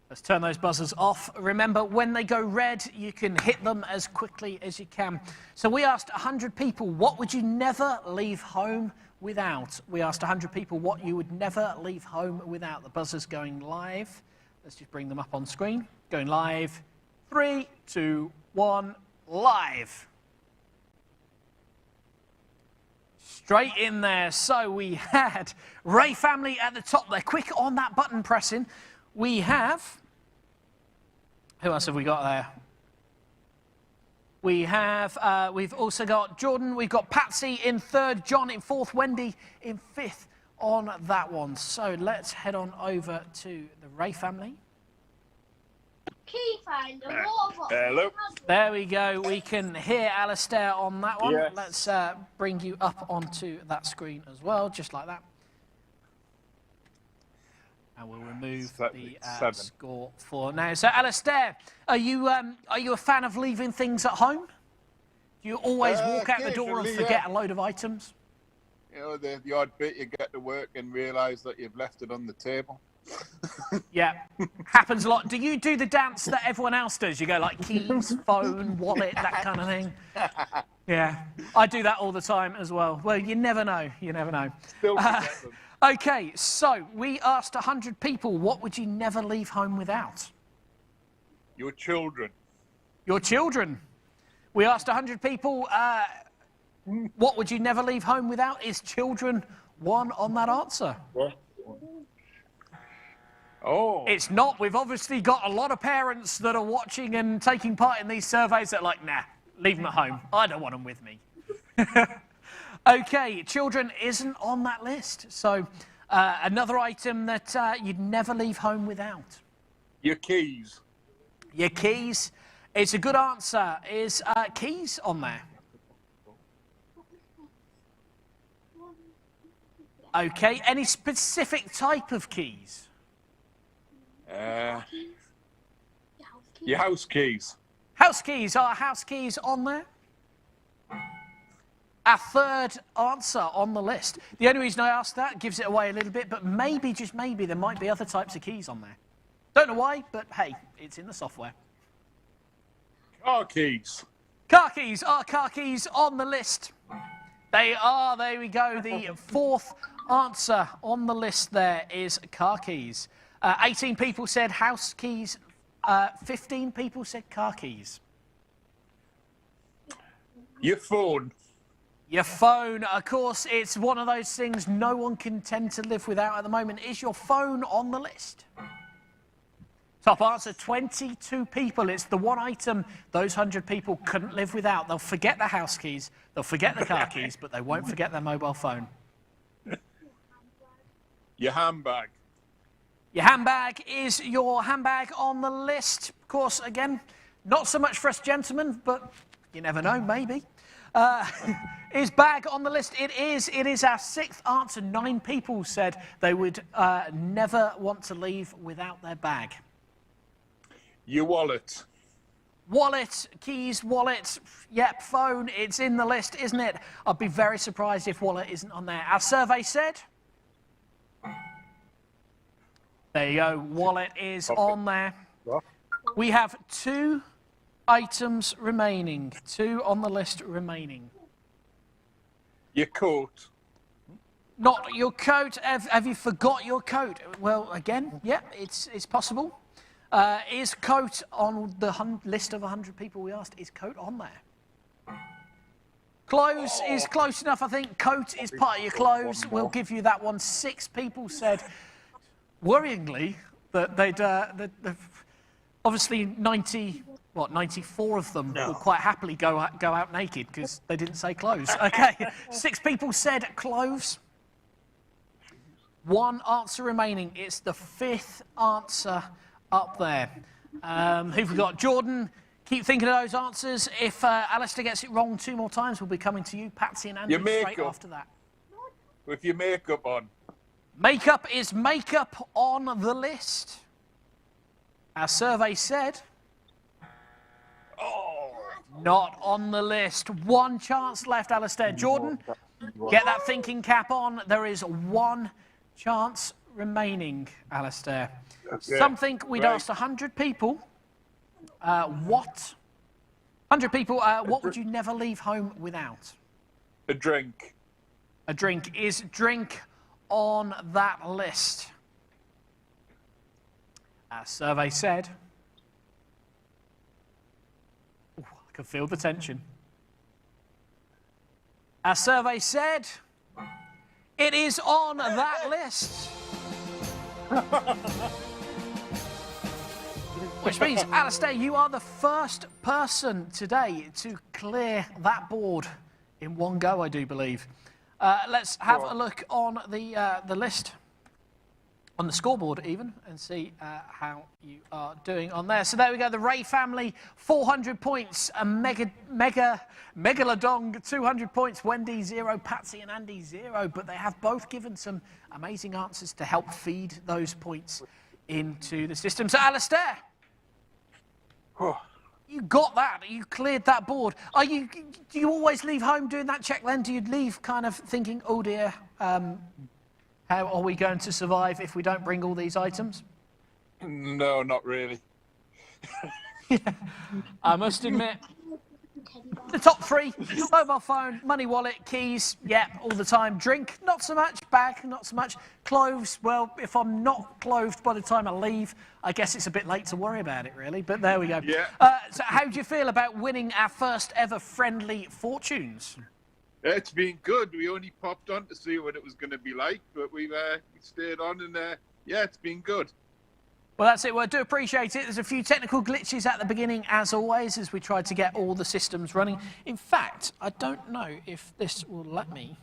Let's turn those buzzers off. Remember, when they go red, you can hit them as quickly as you can. So we asked 100 people, what would you never leave home without? We asked 100 people what you would never leave home without. The buzzer's going live. Let's just bring them up on screen. Going live. 3, 2, 1, live. Straight in there. So we had Ray family at the top there. Quick on that button pressing. We have... Who else have we got there? We have, we've also got Jordan, we've got Patsy in third, John in fourth, Wendy in fifth on that one. So let's head on over to the Ray family. Key finder, Hello. There we go. We can hear Alistair on that one. Yes. Let's bring you up onto that screen as well, just like that. And we'll remove the score for now. So, Alistair, are you a fan of leaving things at home? Do you always walk out the door and forget a load of items? You know, the odd bit you get to work and realise that you've left it on the table. Yeah, happens a lot. Do you do the dance that everyone else does? You go like keys, phone, wallet, that kind of thing? Yeah, I do that all the time as well. Well, you never know. You never know. Still forget them. Okay, so we asked 100 people, what would you never leave home without? Your children. Your children. We asked 100 people, what would you never leave home without? Is children one on that answer? What? Oh. It's not. We've obviously got a lot of parents that are watching and taking part in these surveys that are like, nah, leave them at home. I don't want them with me. Okay, children isn't on that list. So another item that you'd never leave home without. Your keys. Your keys. It's a good answer. Is keys on there? Okay, any specific type of keys? Your house keys. House keys. Are house keys on there? Our third answer on the list. The only reason I asked that gives it away a little bit, but maybe, just maybe, there might be other types of keys on there. Don't know why, but hey, it's in the software. Car keys. Car keys. Are car keys on the list? They are. There we go. The fourth answer on the list there is car keys. 18 people said house keys. 15 people said car keys. Your phone. Your phone, of course, it's one of those things no one can tend to live without at the moment. Is your phone on the list? Top answer, 22 people. It's the one item those 100 people couldn't live without. They'll forget the house keys, they'll forget the car keys, but they won't forget their mobile phone. Your handbag. Your handbag is your handbag on the list. Of course, again, not so much for us gentlemen, but you never know, maybe. Is bag on the list? It is. It is our 6th answer. 9 people said they would never want to leave without their bag. Your wallet. Wallet, keys, wallet, yep, phone, it's in the list, isn't it? I'd be very surprised if wallet isn't on there. Our survey said... There you go, wallet is on there. We have 2 items remaining, 2 on the list remaining. Your coat. Not your coat. Have you forgot your coat? Well, again, yeah, it's possible. Is coat on the list of 100 people we asked? Is coat on there? Clothes is close enough, I think. Coat is part of your clothes. We'll give you that one. 6 people said, worryingly, that they'd obviously 94 of them would quite happily go out naked because they didn't say clothes. Okay, 6 people said clothes. 1 answer remaining. It's the 5th answer up there. Who've we got? Jordan, keep thinking of those answers. If Alistair gets it wrong 2 more times, we'll be coming to you. Patsy and Andy straight after that. With your makeup on. Makeup is makeup on the list. Our survey said... Not on the list. 1 chance left, Alistair. Jordan, get that thinking cap on. There is 1 chance remaining, Alistair. Okay. Something we'd asked 100 people. 100 people, what would you never leave home without? A drink. A drink. Is drink on that list? Our survey said... Ooh, I can feel the tension. Our survey said... It is on that list. Which means, Alistair, you are the first person today to clear that board in one go, I do believe. Let's have a look on the list, on the scoreboard even, and see how you are doing on there. So there we go, the Ray family, 400 points, a Megalodon, 200 points, Wendy, 0, Patsy and Andy, 0, but they have both given some amazing answers to help feed those points into the system. So, Alistair, you got that. You cleared that board. Do you always leave home doing that check then? Do you leave kind of thinking, oh dear, how are we going to survive if we don't bring all these items? No, not really. Yeah, I must admit, the top 3, mobile phone, money wallet, keys, yeah, all the time. Drink, not so much. Bag, not so much. Clothes, well, if I'm not clothed by the time I leave, I guess it's a bit late to worry about it, really, but there we go. Yeah. So how do you feel about winning our first ever Friendly Fortunes? It's been good. We only popped on to see what it was going to be like, but we stayed on and, yeah, it's been good. Well, that's it. Well, I do appreciate it. There's a few technical glitches at the beginning, as always, as we tried to get all the systems running. In fact, I don't know if this will let me.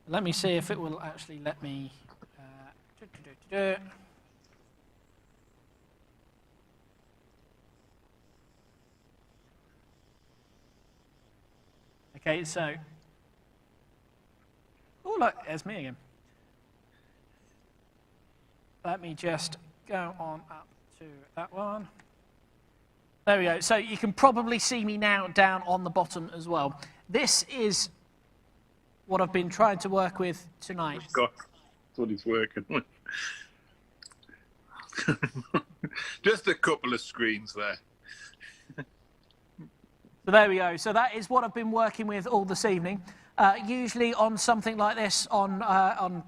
Let me see if it will actually let me. Okay, so. Oh, look, there's me again. Let me just go on up to that one. There we go. So you can probably see me now down on the bottom as well. This is what I've been trying to work with tonight. That's what he's working with. Just a couple of screens there. So there we go. So that is what I've been working with all this evening. Usually on something like this, on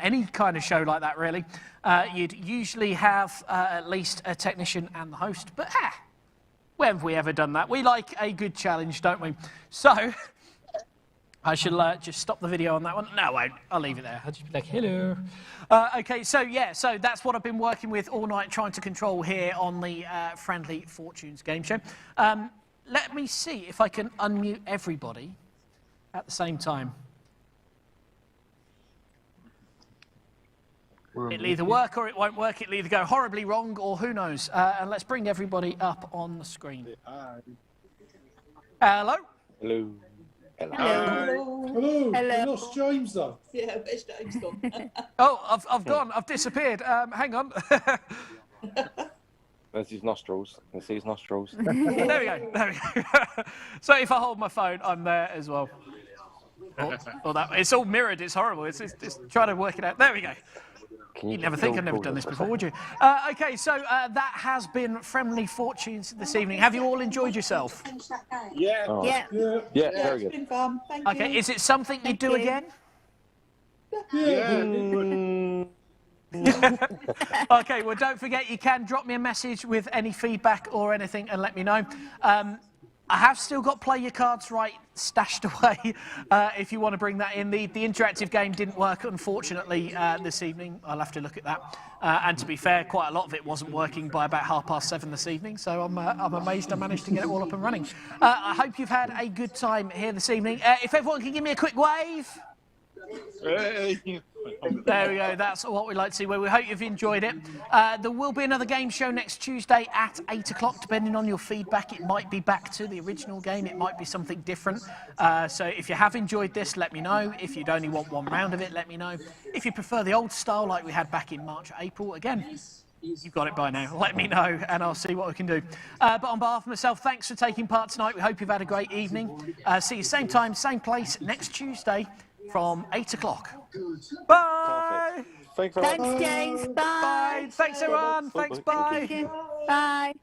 any kind of show like that, really, you'd usually have at least a technician and the host. But when have we ever done that? We like a good challenge, don't we? So I shall just stop the video on that one. No, I won't. I'll leave it there. I'll just be like, hello. Okay, so yeah, so that's what I've been working with all night, trying to control here on the Friendly Fortunes game show. Let me see if I can unmute everybody at the same time. It'll either work or it won't work. It'll either go horribly wrong or who knows. And let's bring everybody up on the screen. Hello. Hello. Hello. Hello. Hello. We lost James though. Yeah, where's James gone? Oh, I've gone. I've disappeared. Hang on. There's his nostrils. You can see his nostrils. There we go. There we go. So if I hold my phone, I'm there as well. Or that, it's all mirrored. It's horrible. It's trying to work it out. There we go. You'd never think I've never done this before, would you? Okay, so that has been Friendly Fortunes this evening. Have you all enjoyed yourself? Yeah. Oh. Yeah. Yeah. Yeah, Yeah, very it's good. been fun. Thank Okay, you. is it something you'd do you. again? Yeah. Okay, well, don't forget you can drop me a message with any feedback or anything and let me know. I have still got Play Your Cards Right stashed away if you want to bring that in. The interactive game didn't work, unfortunately, this evening. I'll have to look at that. And to be fair, quite a lot of it wasn't working by about 7:30 this evening, so I'm amazed I managed to get it all up and running. I hope you've had a good time here this evening. If everyone can give me a quick wave. Hey. There we go, that's what we like to see. Well, we hope you've enjoyed it. There will be another game show next Tuesday at 8 o'clock, depending on your feedback. It might be back to the original game, it might be something different. So if you have enjoyed this, let me know. If you'd only want one round of it, let me know. If you prefer the old style like we had back in March, April, again, you've got it by now. Let me know and I'll see what we can do. But on behalf of myself, thanks for taking part tonight. We hope you've had a great evening. See you same time, same place next Tuesday from 8 o'clock. Bye! Thanks very much. Thanks, James. Bye. Bye! Thanks everyone! Thanks, bye! Thank you. Bye.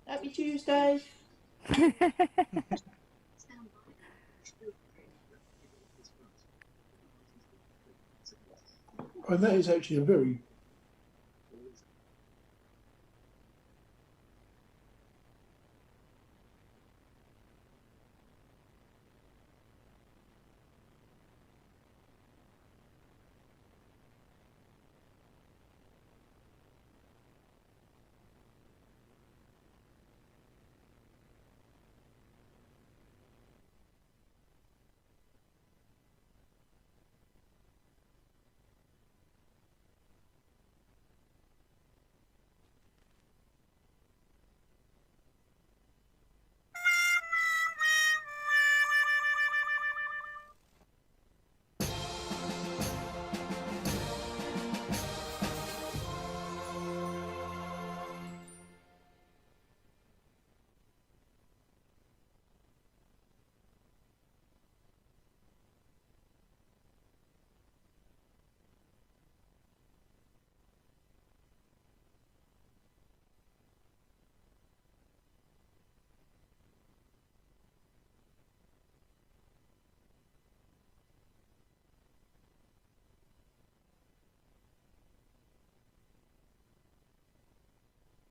Happy Tuesday. And that is actually a very